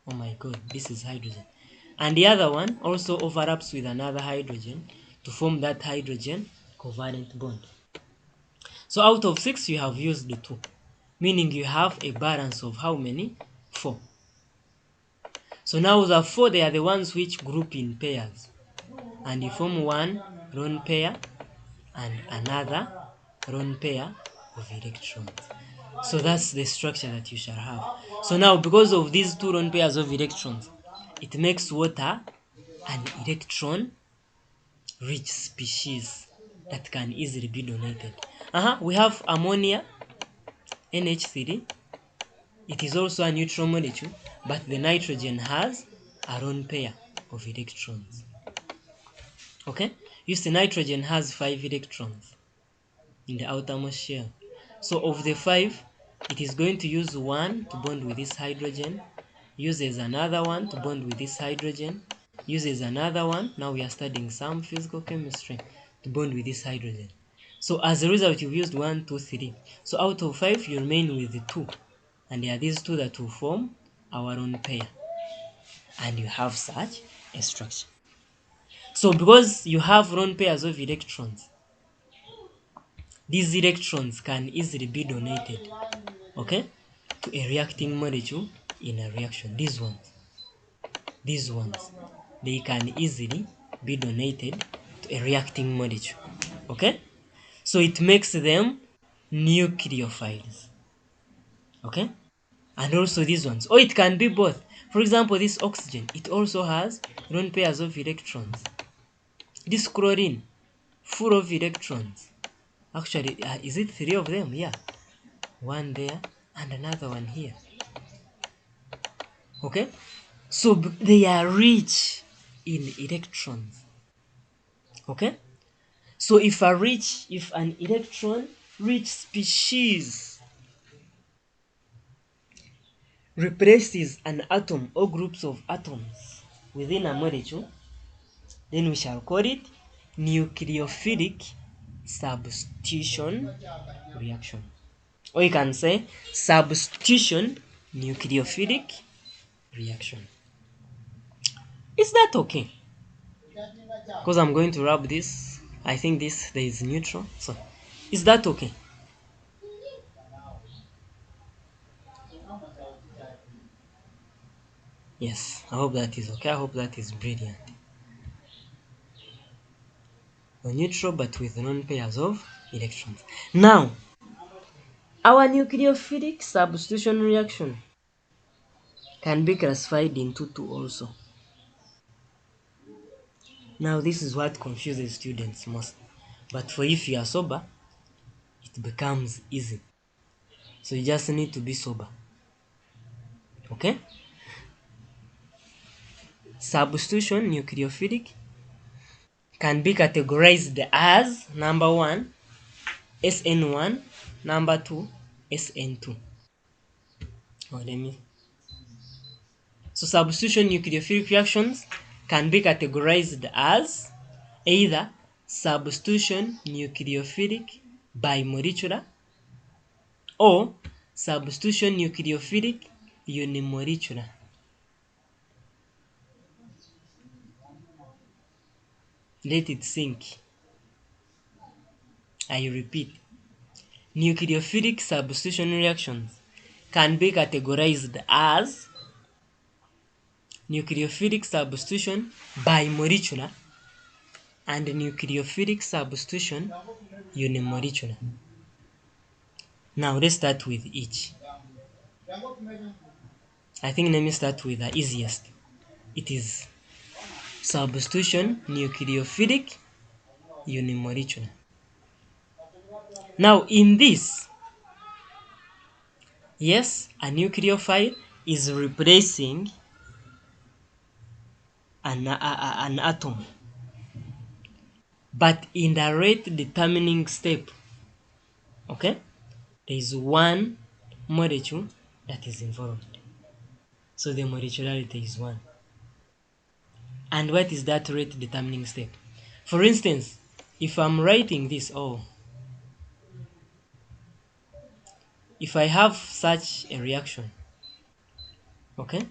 Oh my god, this is hydrogen. And the other one also overlaps with another hydrogen to form that hydrogen covalent bond. So out of 6, you have used 2, meaning you have a balance of how many? 4. So now the 4, they are the ones which group in pairs, and you form one lone pair and another lone pair of electrons. So that's the structure that you shall have. So now, because of these 2 lone pairs of electrons, it makes water an electron rich species that can easily be donated. We have ammonia, NH3. It is also a neutral molecule, but the nitrogen has a lone pair of electrons. Okay? You see, nitrogen has 5 electrons in the outermost shell. So of the 5, it is going to use 1 to bond with this hydrogen, uses another one to bond with this hydrogen, uses another one, now we are studying some physical chemistry, to bond with this hydrogen. So as a result, you've used 1, 2, 3. So out of 5, you remain with the 2. And there are these 2 that will form our lone pair. And you have such a structure. So because you have lone pairs of electrons, these electrons can easily be donated, okay, to a reacting molecule in a reaction. These ones, they can easily be donated to a reacting molecule, okay? So it makes them nucleophiles, okay? And also these ones, or it can be both. For example, this oxygen, it also has lone pairs of electrons. This chlorine, full of electrons. Actually, is it 3 of them? Yeah. One there and another one here. Okay? So they are rich in electrons. Okay? So if an electron rich species replaces an atom or groups of atoms within a molecule, then we shall call it nucleophilic substitution reaction. Or you can say substitution nucleophilic reaction. Is that okay? Because I'm going to rub this. I think this there is neutral. So is that okay? Yes, I hope that is okay. I hope that is brilliant. A neutral but with lone pairs of electrons. Now, our nucleophilic substitution reaction can be classified into 2 also. Now, this is what confuses students most. But for if you are sober, it becomes easy. So you just need to be sober. Okay? substitution nucleophilic can be categorized as number 1, SN1, number 2, SN2. So substitution nucleophilic reactions can be categorized as either substitution nucleophilic bimolecular or substitution nucleophilic unimolecular. Let it sink. I repeat, nucleophilic substitution reactions can be categorized as nucleophilic substitution bimolecular and nucleophilic substitution unimolecular. Now let's start with each. I think let me start with the easiest. It is substitution nucleophilic unimolecular. Now in this, yes, a nucleophile is replacing an atom, but in the rate determining step, okay, there is one molecule that is involved. So the molecularity is 1. And what is that rate determining step? For instance, if I'm writing this, if I have such a reaction, okay,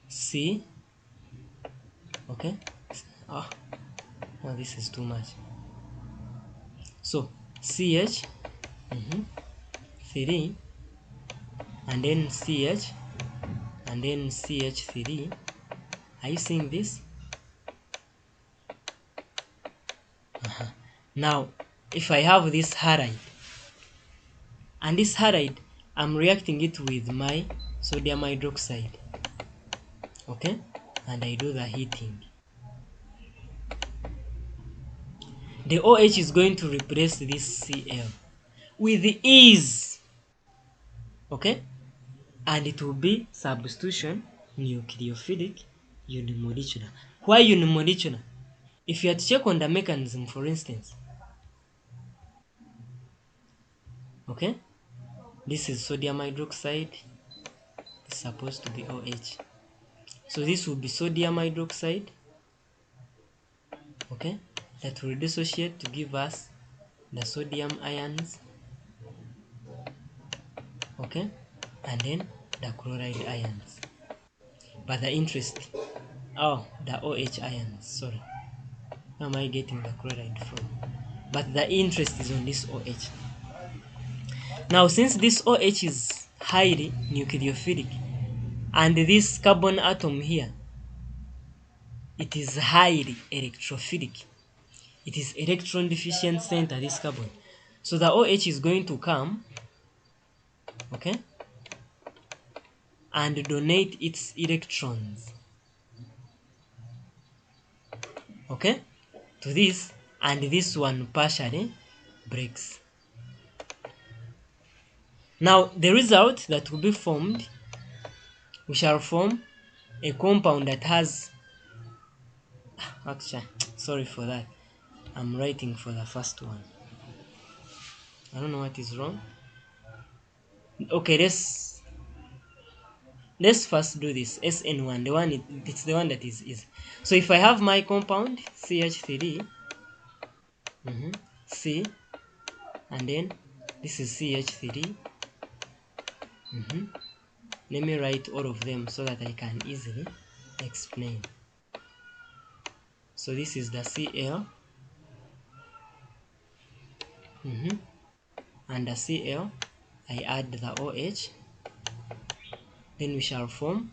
C, okay, oh, no, this is too much. So CH, 3, and then CH, and then CH3. Are you seeing this? Now, if I have this halide, and this halide, I'm reacting it with my sodium hydroxide, okay, and I do the heating. The OH is going to replace this Cl with ease, okay, and it will be substitution nucleophilic unimolecular. Why unimolecular? If you are to check on the mechanism, for instance, okay, this is sodium hydroxide, it's supposed to be OH. So this will be sodium hydroxide, okay, that will dissociate to give us the sodium ions, okay, and then the chloride ions. But the interest, the OH ions, sorry. Where am I getting the chloride from? But the interest is on this OH. Now, since this OH is highly nucleophilic, and this carbon atom here, it is highly electrophilic. It is electron deficient center, this carbon. So the OH is going to come, okay, and donate its electrons, okay, to this, and this one partially breaks. Now, the result that will be formed, we shall form a compound that has, actually, sorry for that, I'm writing for the first one. I don't know what is wrong. Okay, let's first do this SN1, the one it's the one that is. So if I have my compound CH3, C, and then this is CH3. Let me write all of them so that I can easily explain. So this is the Cl, and the Cl, I add the OH, then we shall form,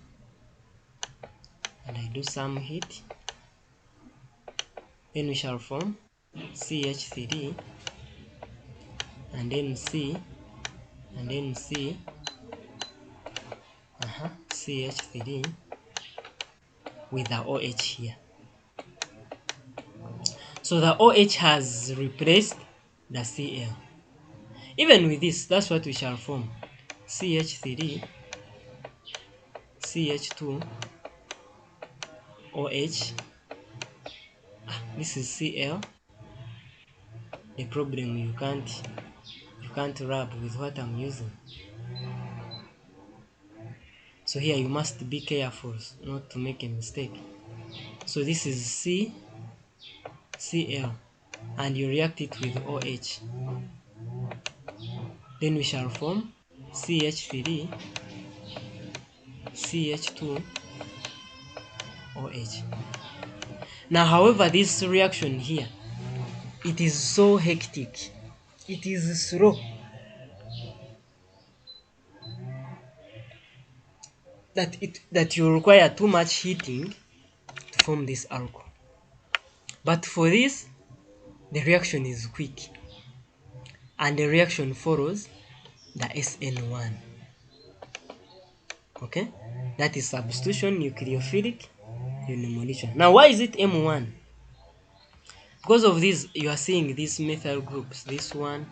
and I do some heat, then we shall form CH3, and then C, and then C, CH3 with the OH here. So the OH has replaced the Cl. Even with this, that's what we shall form. CH3, CH2, OH. This is Cl. The problem, you can't rub with what I'm using. So here you must be careful not to make a mistake. So this is Cl, and you react it with OH. Then we shall form CH3, CH2, OH. Now, however, this reaction here, it is so hectic. It is slow. That you require too much heating to form this alcohol. But for this, the reaction is quick, and the reaction follows the SN1. Okay, that is substitution nucleophilic elimination. Now, why is it M1? Because of this, you are seeing these methyl groups, this one,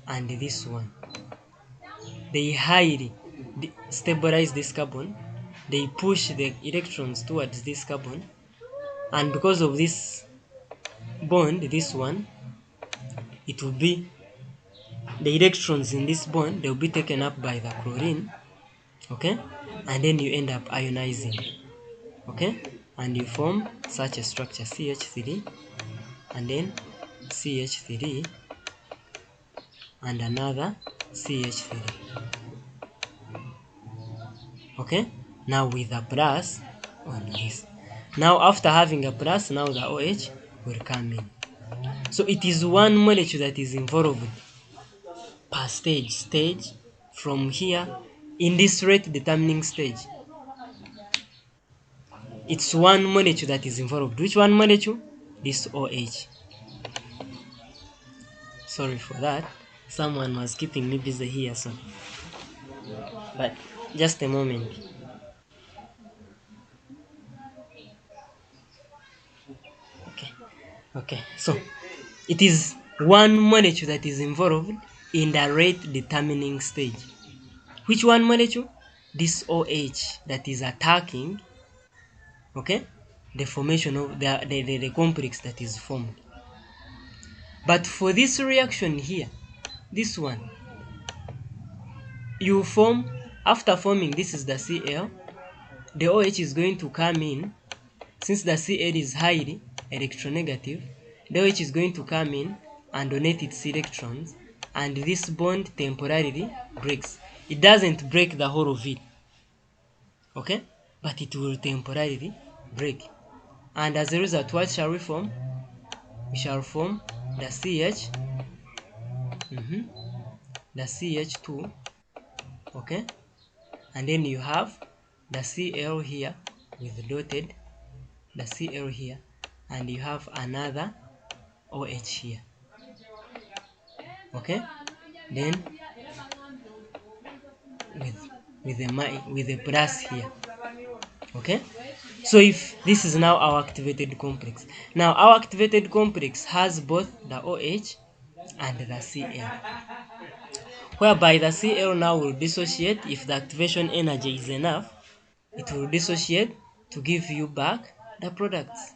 and this one. They highly stabilize this carbon. They push the electrons towards this carbon, and because of this bond, this one, it will be the electrons in this bond, they will be taken up by the chlorine, okay, and then you end up ionizing, okay, and you form such a structure, CH3, and then CH3, and another CH3, okay, now with a plus on this. Now after having a plus, now the OH will come in. So it is one molecule that is involved per stage from here in this rate determining stage. It's one molecule that is involved. Which one molecule? This OH. Sorry for that. Someone was keeping me busy here, so. But just a moment. Okay. So it is one molecule that is involved in the rate determining stage. Which one molecule? This OH that is attacking, okay, the formation of the complex that is formed. But for this reaction here, this one, you form, after forming, this is the Cl, the OH is going to come in. Since the Cl is highly electronegative, the OH is going to come in and donate its electrons, and this bond temporarily breaks. It doesn't break the whole of it, okay, but it will temporarily break. And as a result, what shall we form? We shall form the CH, the CH2, okay, and then you have the Cl here with dotted, the Cl here, and you have another OH here, okay, then with the plus here, okay. So if this is now our activated complex, now our activated complex has both the OH and the Cl, whereby the Cl now will dissociate. If the activation energy is enough, it will dissociate to give you back the products,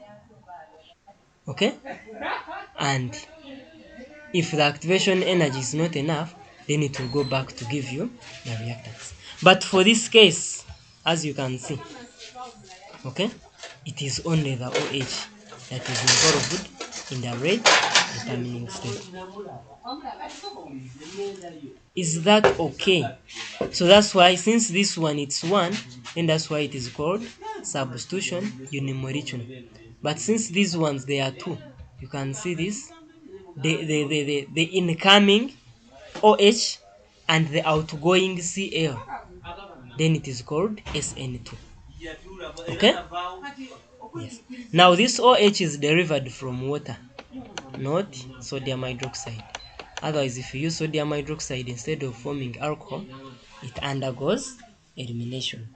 okay, and if the activation energy is not enough, then it will go back to give you the reactants. But for this case, as you can see, okay, it is only the OH that is involved in the rate determining state. Is that okay? So that's why, since this one it's one, then that's why it is called substitution unimolecular. But since these ones they are two, you can see this, the incoming OH and the outgoing Cl, then it is called SN2. Okay? Yes. Now this OH is derived from water, not sodium hydroxide. Otherwise, if you use sodium hydroxide instead of forming alcohol, it undergoes elimination.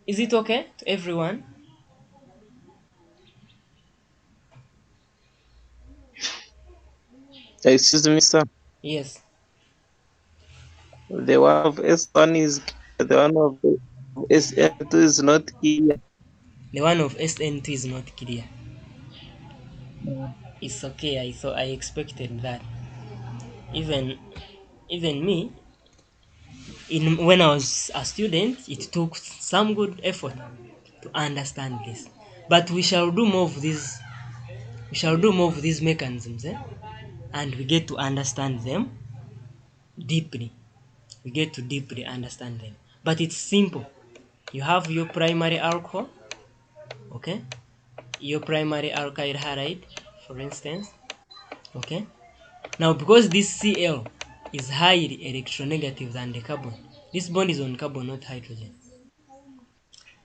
Is it okay to everyone? Excuse me, sir. Yes. The one of S1 is the one of the SN2 is not clear. The one of SN2 is not clear. It's okay. I thought I expected that. Even even me, in when I was a student, it took some good effort to understand this. But we shall do more of these. We shall do more of these mechanisms, and we get to understand them deeply. We get to deeply understand them. But it's simple. You have your primary alcohol, okay? Your primary alkyl halide, for instance, okay? Now, because this Cl is highly electronegative than the carbon, this bond is on carbon, not hydrogen.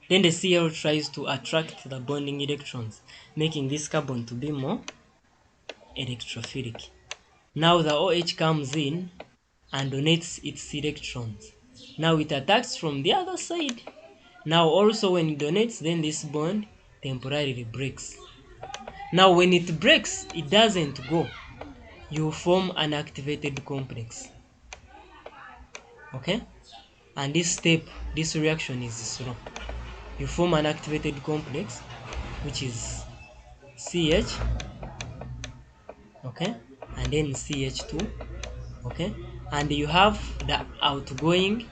Then the Cl tries to attract the bonding electrons, making this carbon to be more electrophilic. Now the OH comes in and donates its electrons. Now it attacks from the other side. Now also when it donates, then this bond temporarily breaks. Now when it breaks, it doesn't go. You form an activated complex. Okay? And this step, this reaction is slow. You form an activated complex, which is CH, okay? And then CH2, okay? And you have the outgoing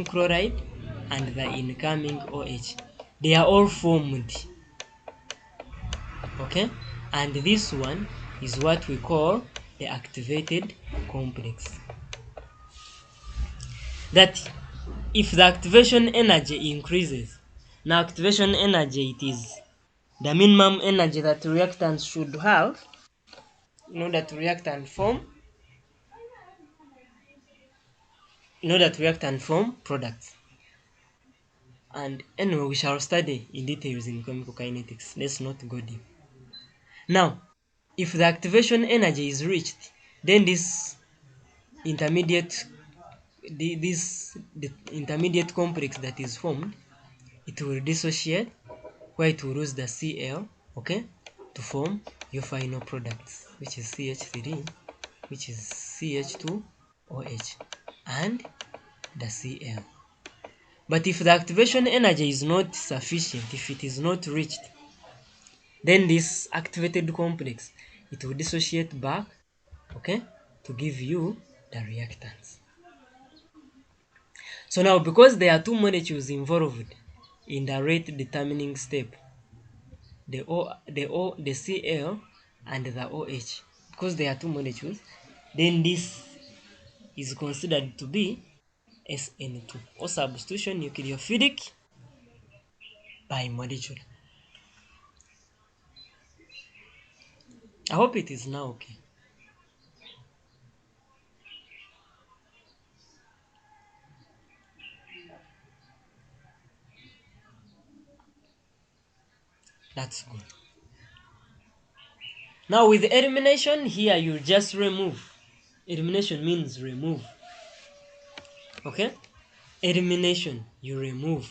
chloride and the incoming OH. They are all formed, okay? And this one is what we call the activated complex. That if the activation energy increases, now activation energy, it is the minimum energy that reactants should have in order to react and form products. And anyway, we shall study in details in chemical kinetics. Let's not go deep. Now, if the activation energy is reached, then this intermediate the intermediate complex that is formed, it will dissociate, where it will lose the Cl, okay, to form your final products, which is CH3, which is CH2OH, and the Cl. But if the activation energy is not sufficient, if it is not reached, then this activated complex, it will dissociate back, okay, to give you the reactants. So now, because there are two molecules involved in the rate determining step, the Cl and the OH, because there are two molecules, then this is considered to be SN2, or substitution nucleophilic bimolecular. I hope it is now okay. That's good. Now with elimination, here you just remove. Elimination means remove. Okay? Elimination, you remove.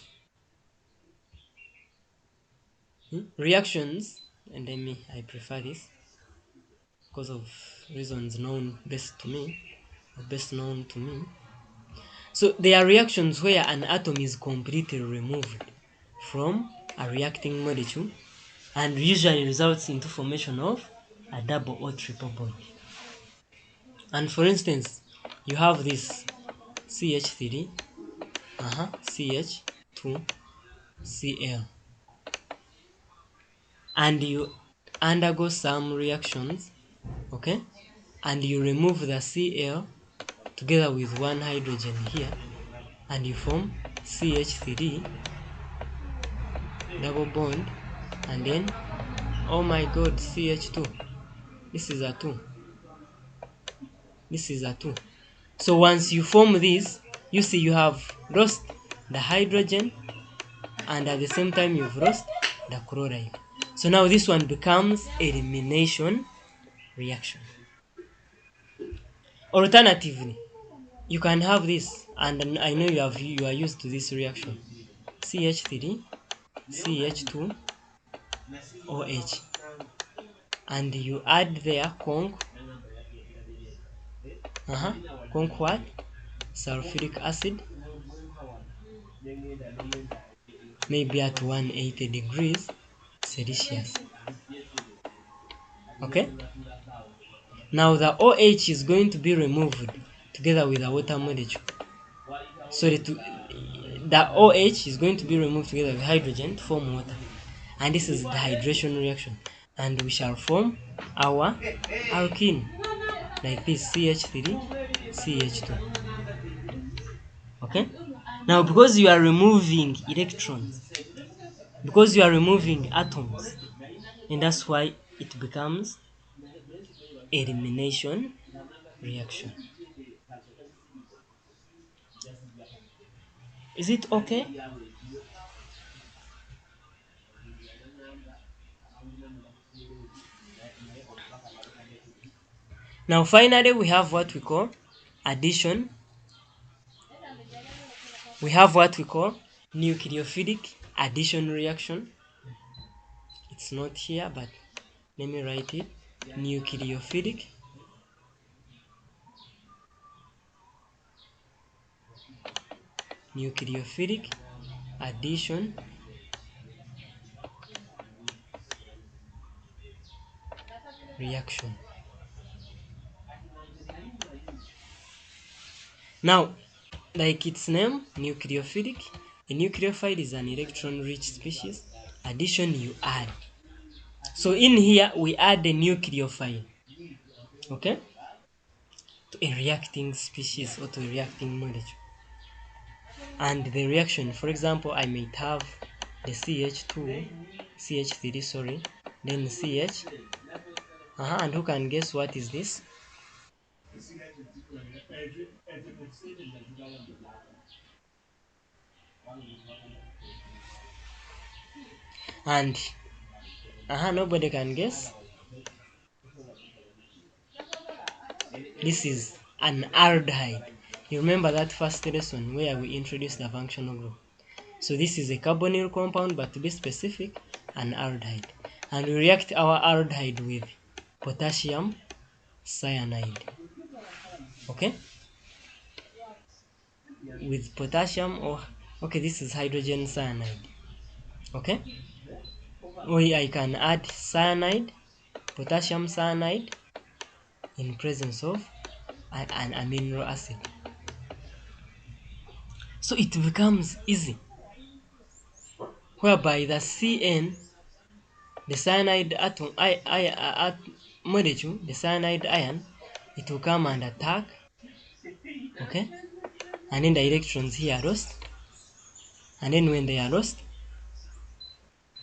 Reactions, and I prefer this because of reasons best known to me. So there are reactions where an atom is completely removed from a reacting molecule and usually results into formation of a double or triple bond. And for instance, you have this CH3, CH2, Cl, and you undergo some reactions, okay, and you remove the Cl together with one hydrogen here, and you form CH3 double bond, and then, oh my god, CH2. This is a 2. This is a 2. So once you form this, you see you have lost the hydrogen, and at the same time you've lost the chloride. So now this one becomes elimination reaction. Alternatively, you can have this, and I know you are used to this reaction. CH3, CH2, OH, and you add there conc what? Sulfuric acid, maybe at 180 degrees Celsius. Okay, now the OH is going to be removed together with the water molecule. So the OH is going to be removed together with hydrogen to form water, and this is the hydration reaction, and we shall form our alkene like this, CH3 CH2. Okay, now because you are removing electrons, because you are removing atoms, and that's why it becomes elimination reaction. Is it okay? Now finally we have what we call addition. We have what we call nucleophilic addition reaction. It's not here, but let me write it. Nucleophilic addition reaction. Now, like its name, nucleophilic, a nucleophile is an electron-rich species. Addition, you add. So in here, we add the nucleophile, okay, to a reacting species or to a reacting molecule. And the reaction, for example, I might have the CH3, sorry, then CH, and who can guess what is this? And nobody can guess. This is an aldehyde. You remember that first lesson where we introduced the functional group. So this is a carbonyl compound, but to be specific, an aldehyde. And we react our aldehyde with potassium cyanide. Okay? With potassium, or okay, this is hydrogen cyanide. Okay? Or I can add cyanide, potassium cyanide, in presence of an amino acid. So it becomes easy, whereby the CN, the cyanide atom, molecule, the cyanide ion, it will come and attack, okay, and then the electrons here are lost, and then when they are lost,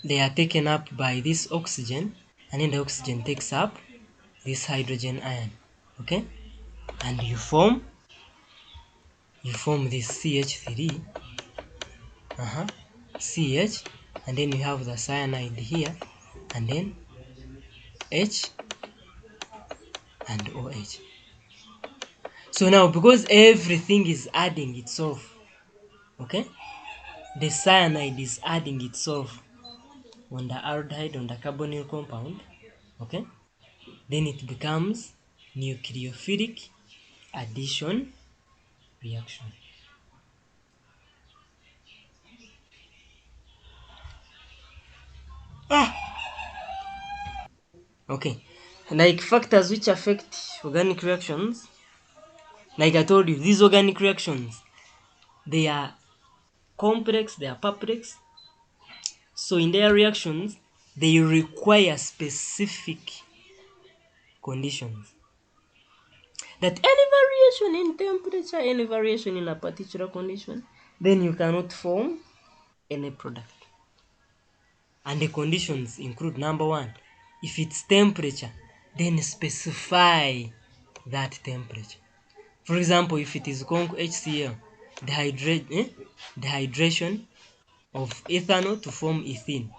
they are taken up by this oxygen, and then the oxygen takes up this hydrogen ion, okay, and you form this CH3, CH, and then you have the cyanide here, and then H and OH. So now, because everything is adding itself, okay, the cyanide is adding itself on the aldehyde, on the carbonyl compound, okay, then it becomes nucleophilic addition reaction. Okay, like factors which affect organic reactions, like I told you, these organic reactions, they are complex, they are perplex. So in their reactions, they require specific conditions. That any variation in temperature, any variation in a particular condition, then you cannot form any product. And the conditions include, number one, if it's temperature, then specify that temperature. For example, if it is HCl, the hydration of ethanol to form ethene.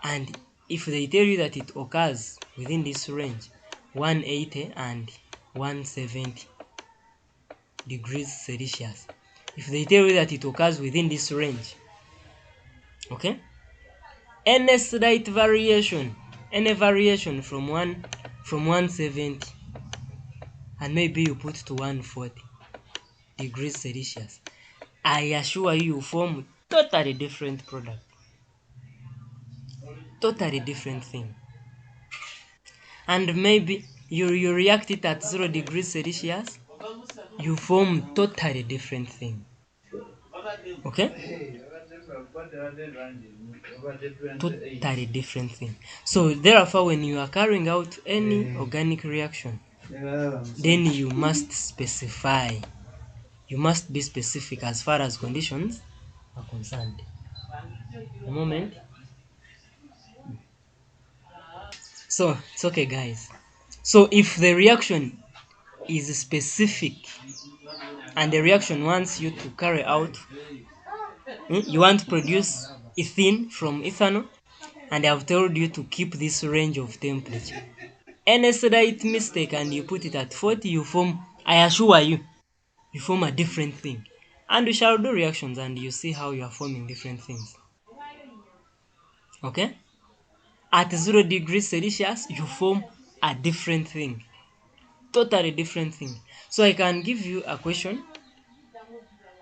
And if they tell you that it occurs within this range, 180 and 170 degrees Celsius, if they tell you that it occurs within this range, okay, any slight variation, any variation from 170, and maybe you put to 140 degrees Celsius, I assure you form totally different product. Totally different thing. And maybe you react it at 0 degrees Celsius, you form totally different thing. Okay? Totally different thing. So therefore, when you are carrying out any organic reaction, then you must specify. You must be specific as far as conditions are concerned. A moment. So it's okay, guys. So if the reaction is specific and the reaction wants you to carry out, you want to produce ethene from ethanol, and I've told you to keep this range of temperature. Any slight mistake and you put it at 40, you form, I assure you, you form a different thing. And we shall do reactions and you see how you are forming different things. Okay? At 0 degrees Celsius, you form a different thing. Totally different thing. So I can give you a question,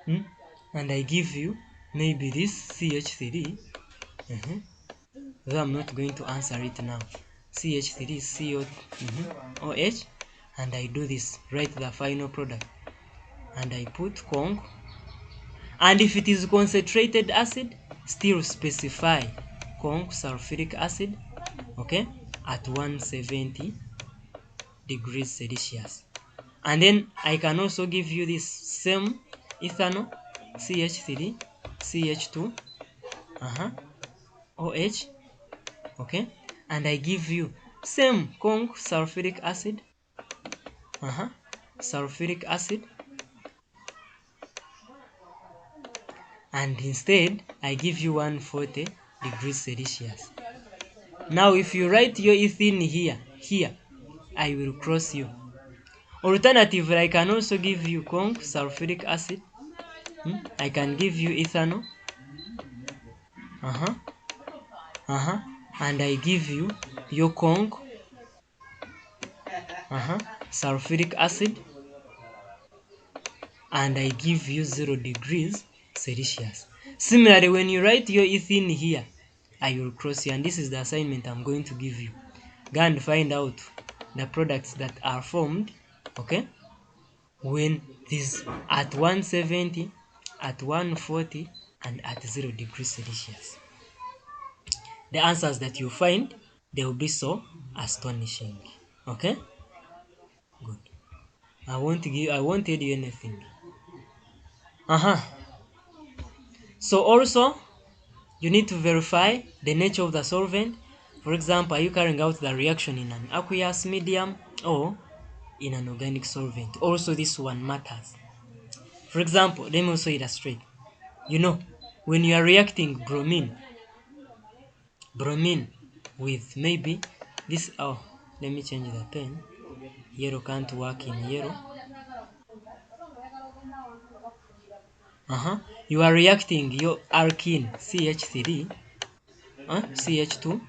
and I give you maybe this CH3, though I'm not going to answer it now. CH3 CO OH, and I do this, write the final product, and I put conc, and if it is concentrated acid, still specify conc sulfuric acid, okay, at 170 degrees Celsius. And then I can also give you this same ethanol, CH3, CH2, OH, okay, and I give you same conc sulfuric acid, sulfuric acid, and instead I give you 140 degrees Celsius. Now if you write your ethene here, I will cross you. Alternatively, I can also give you conc sulfuric acid. I can give you ethanol. And I give you your conc sulfuric acid, and I give you 0 degrees Celsius. Similarly, when you write your ethene here, I will cross you, and this is the assignment I'm going to give you. Go and find out the products that are formed, okay, when this at 170, at 140, and at 0 degrees Celsius. The answers that you find, they will be so astonishing. Okay? Good. I won't tell you anything. So also, you need to verify the nature of the solvent. For example, are you carrying out the reaction in an aqueous medium or in an organic solvent? Also, this one matters. For example, let me also illustrate. You know, when you are reacting bromine with maybe this, let me change the pen. Yellow can't work in yellow. You are reacting your alkene CH3, CH2,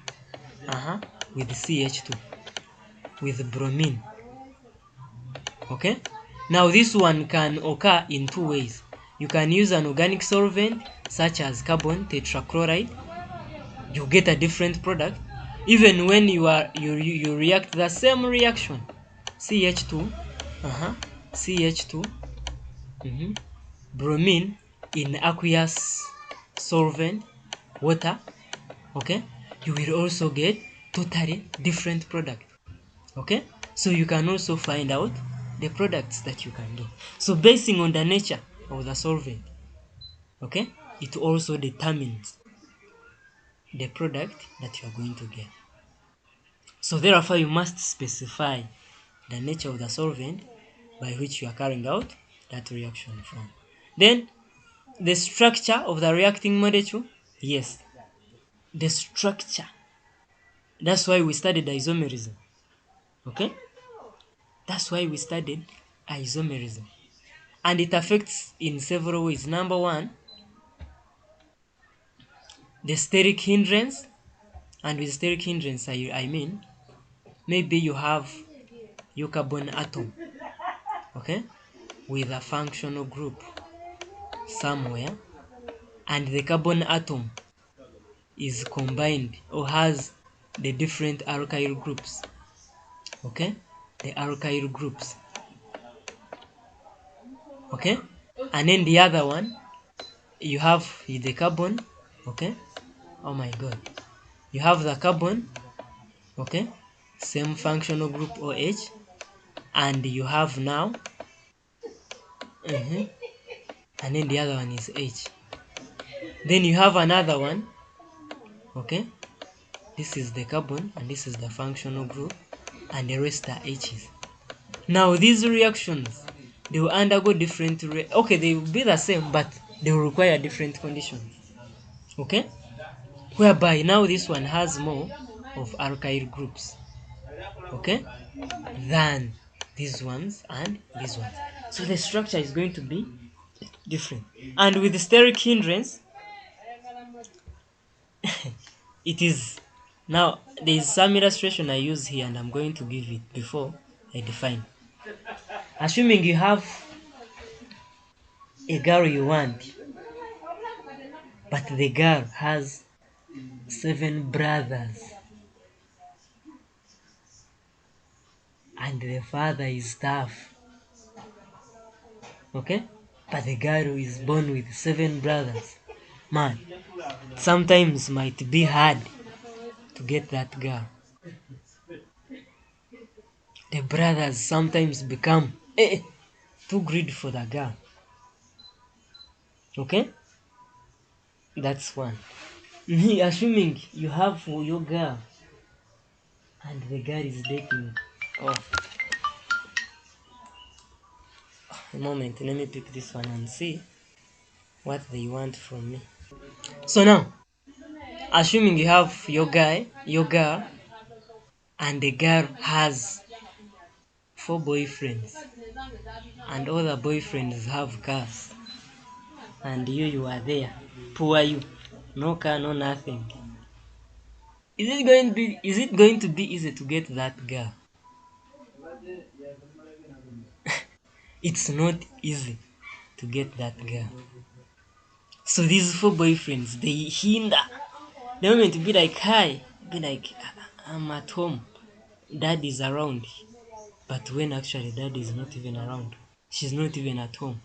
with CH2, with bromine. Okay? Now this one can occur in two ways. You can use an organic solvent such as carbon tetrachloride. You get a different product. Even when you react the same reaction, CH2, CH2, bromine in aqueous solvent, water, okay, you will also get totally different product. Okay, so you can also find out the products that you can get. So basing on the nature of the solvent, okay, it also determines the product that you are going to get. So therefore you must specify the nature of the solvent by which you are carrying out that reaction from. Then the structure of the reacting molecule, yes, the structure. That's why we studied isomerism. Okay? That's why we studied isomerism. And it affects in several ways. Number one, the steric hindrance. And with steric hindrance, I mean, maybe you have your carbon atom, okay, with a functional group. somewhere and the carbon atom is combined or has the different alkyl groups. Okay, the alkyl groups. Okay, and then the other one you have the carbon. Okay, oh my god, you have the carbon. Okay, same functional group OH, and you have now and then the other one is H. Then you have another one. Okay, this is the carbon and this is the functional group, and the rest are H's. Now these reactions, they will undergo different okay, they will be the same, but they will require different conditions. Okay, whereby now this one has more of alkyl groups, okay, than these ones and these ones. So the structure is going to be different. And with the steric hindrance, it is now there is some illustration I use here, and I'm going to give it before I define. Assuming you have a girl you want, but the girl has 7 brothers and the father is tough. Okay, but the girl is born with 7 brothers. Man, sometimes might be hard to get that girl. The brothers sometimes become too greedy for the girl. Okay, that's one. Assuming you have for your girl and the girl is dating. Oh, a moment, let me pick this one and see what they want from me. So now, assuming you have your girl, and the girl has 4 boyfriends, and all the boyfriends have cars, and you are there, poor you, no car, no nothing. Is it going to be easy to get that girl? It's not easy to get that girl. So these 4 boyfriends, they hinder. They want me to be like, hi, be like, I'm at home, dad is around. But when actually dad is not even around, she's not even at home.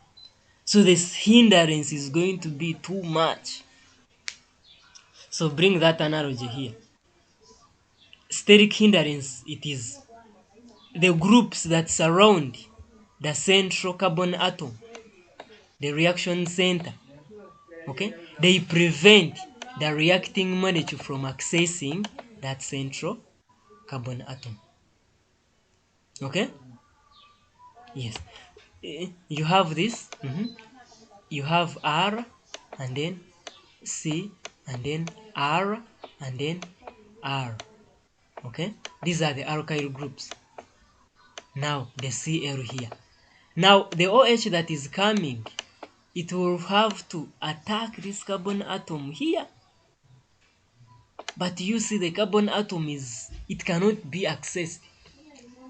So this hindrance is going to be too much. So bring that analogy here. Steric hindrance, it is the groups that surround the central carbon atom, the reaction center. Okay, they prevent the reacting molecule from accessing that central carbon atom. Okay, yes, you have this. You have R and then C and then R and then R. Okay, these are the alkyl groups. Now the Cl here. Now the OH that is coming, it will have to attack this carbon atom here. But you see the carbon atom it cannot be accessed,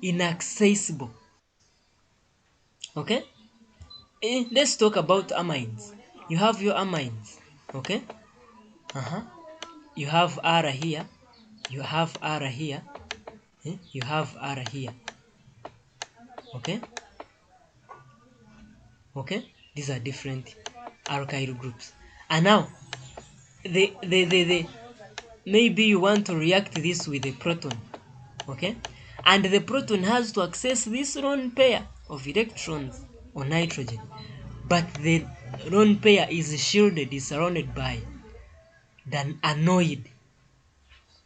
inaccessible. Okay, let's talk about amines. You have your amines. Okay, you have R here, you have R here, you have R here. Okay, these are different alkyl groups. And now the maybe you want to react this with a proton. Okay, and the proton has to access this lone pair of electrons on nitrogen, but the lone pair is shielded, is surrounded by the annoyed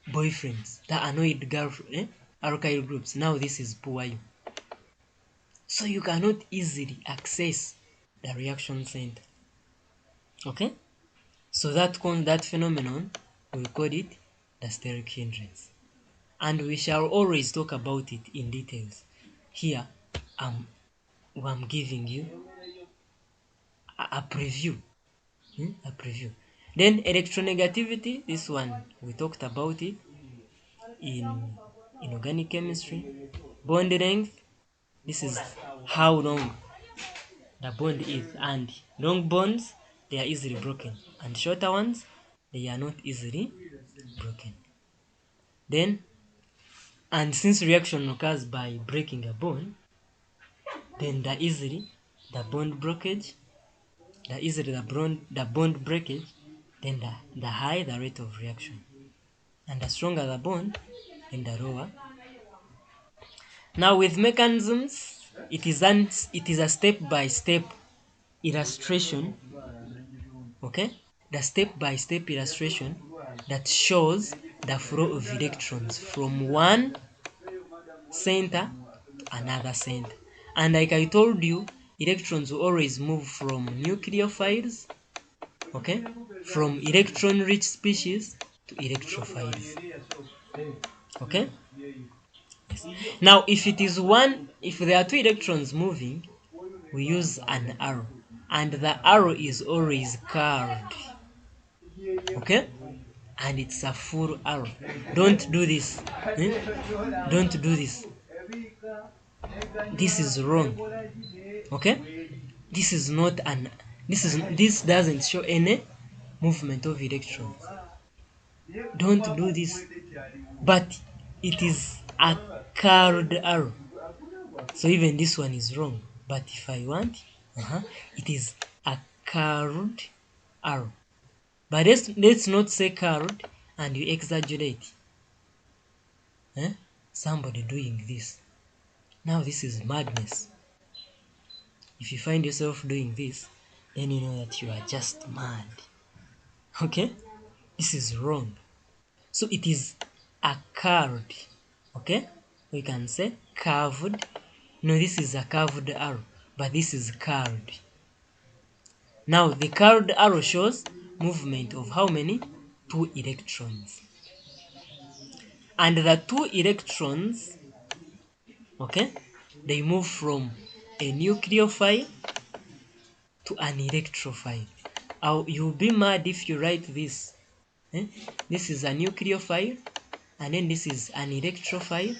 boyfriends, the annoyed girlfriend, alkyl groups. Now this is poor you. So you cannot easily access the reaction center. Okay, so that phenomenon, we call it the steric hindrance, and we shall always talk about it in details. Here I'm giving you a preview. A preview. Then electronegativity, this one we talked about it in organic chemistry. Bond length, this is how long the bond is, and long bonds they are easily broken, and shorter ones, they are not easily broken. Then, and since reaction occurs by breaking a bond, then the bond breakage, the bond breakage, then the higher the rate of reaction, and the stronger the bond, then the lower. Now with mechanisms, it is a step-by-step illustration, okay? The step-by-step illustration that shows the flow of electrons from one center to another center. And like I told you, electrons will always move from nucleophiles, okay, from electron-rich species to electrophiles, okay? Yes. Now, if there are two electrons moving, we use an arrow, and the arrow is always curved, okay? And it's a full arrow. Don't do this. Don't do this. This is wrong, okay? This is not an this doesn't show any movement of electrons. Don't do this. But it is a curved arrow, so even this one is wrong. But if I want, it is a curved arrow. But let's not say curved and you exaggerate. Somebody doing this. Now this is madness. If you find yourself doing this, then you know that you are just mad. Okay? This is wrong. So it is a curved. Okay? We can say curved. No, this is a curved arrow, but this is curved. Now the curved arrow shows movement of how many? 2 electrons. And the 2 electrons, okay, they move from a nucleophile to an electrophile. You'll be mad if you write this. This is a nucleophile, and then this is an electrophile,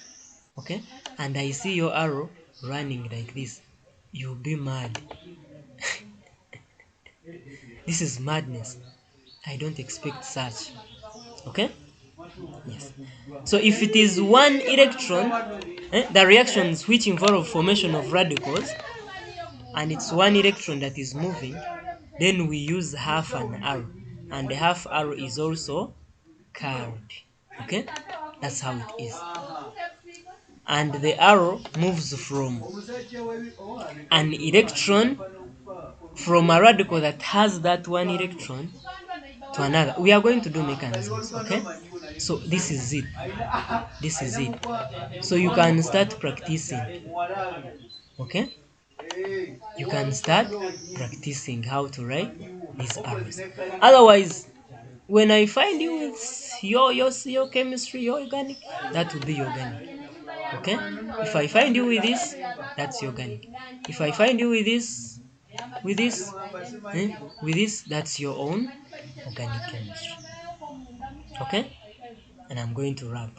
okay? And I see your arrow running like this. You'll be mad. This is madness. I don't expect such, okay? Yes. So if it is one electron, the reactions which involve formation of radicals, and it's one electron that is moving, then we use half an arrow, and the half arrow is also curved, okay? That's how it is. And the arrow moves from an electron, from a radical that has that one electron, to another. We are going to do mechanisms, okay? So this is it. This is it. So you can start practicing, okay? You can start practicing how to write these arrows. Otherwise, when I find you with your chemistry, your organic, that will be organic. Okay? If I find you with this, that's organic. If I find you with this, with this, with this, that's your own organic chemistry. Okay? And I'm going to wrap.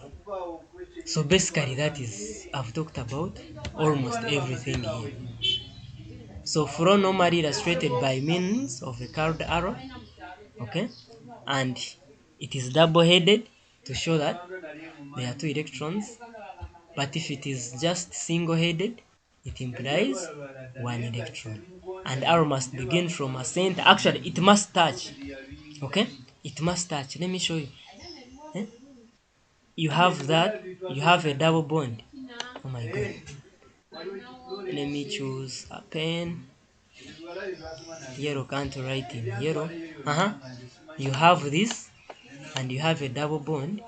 So basically that is, I've talked about almost everything here. So flow normally illustrated by means of a curved arrow, okay? And it is double-headed to show that there are 2 electrons. But if it is just single-headed, it implies 1 electron. And arrow must begin from a center. Actually, it must touch, okay? It must touch. Let me show you. You have that, you have a double bond. Oh my god. Let me choose a pen. Yellow, can't write in yellow. You have this, and you have a double bond,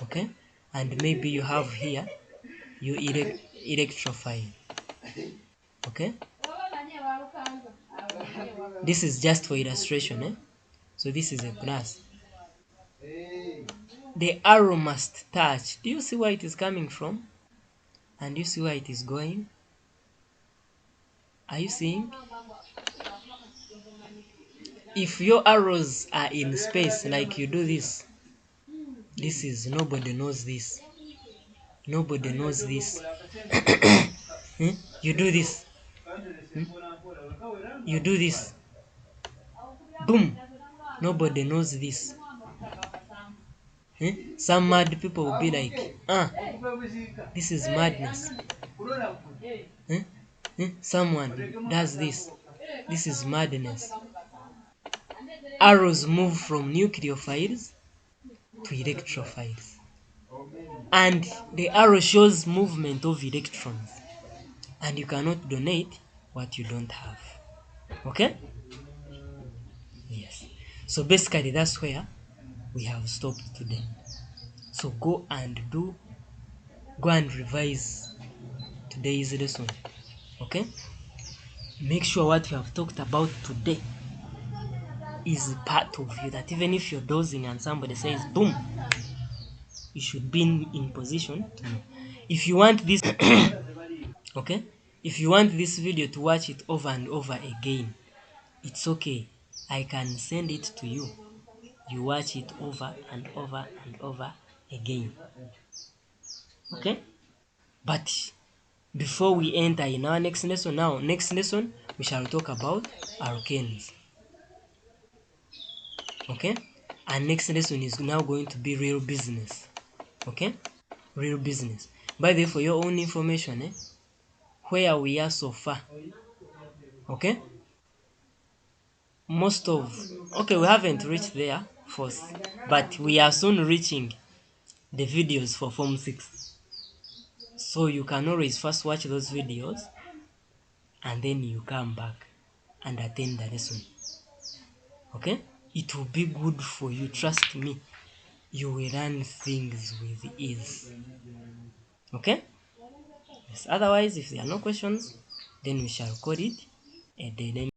okay? And maybe you have here your electrophile, okay? This is just for illustration, So this is a plus. The arrow must touch. Do you see where it is coming from? And you see where it is going? Are you seeing? If your arrows are in space, like you do this, this is, nobody knows this. Nobody knows this. You do this. You do this. Boom! Nobody knows this. Some mad people will be like, this is madness. Someone does this. This is madness. Arrows move from nucleophiles to electrophiles. And the arrow shows movement of electrons. And you cannot donate what you don't have. Okay? Yes. So basically that's where we have stopped today. So go and revise today's lesson. Okay? Make sure what you have talked about today is part of you, that even if you're dozing and somebody says boom, you should be in position to know. If you want this okay, if you want this video to watch it over and over again, it's okay. I can send it to you. You watch it over and over and over again. Okay? But before we enter in our next lesson, we shall talk about alkanes. Okay? And next lesson is now going to be real business. Okay? Real business. By the way, for your own information, where we are so far. Okay? We haven't reached there first, but we are soon reaching the videos for Form 6. So you can always first watch those videos and then you come back and attend the lesson. Okay? It will be good for you, trust me. You will learn things with ease. Okay? Yes. Otherwise, if there are no questions, then we shall call it a day.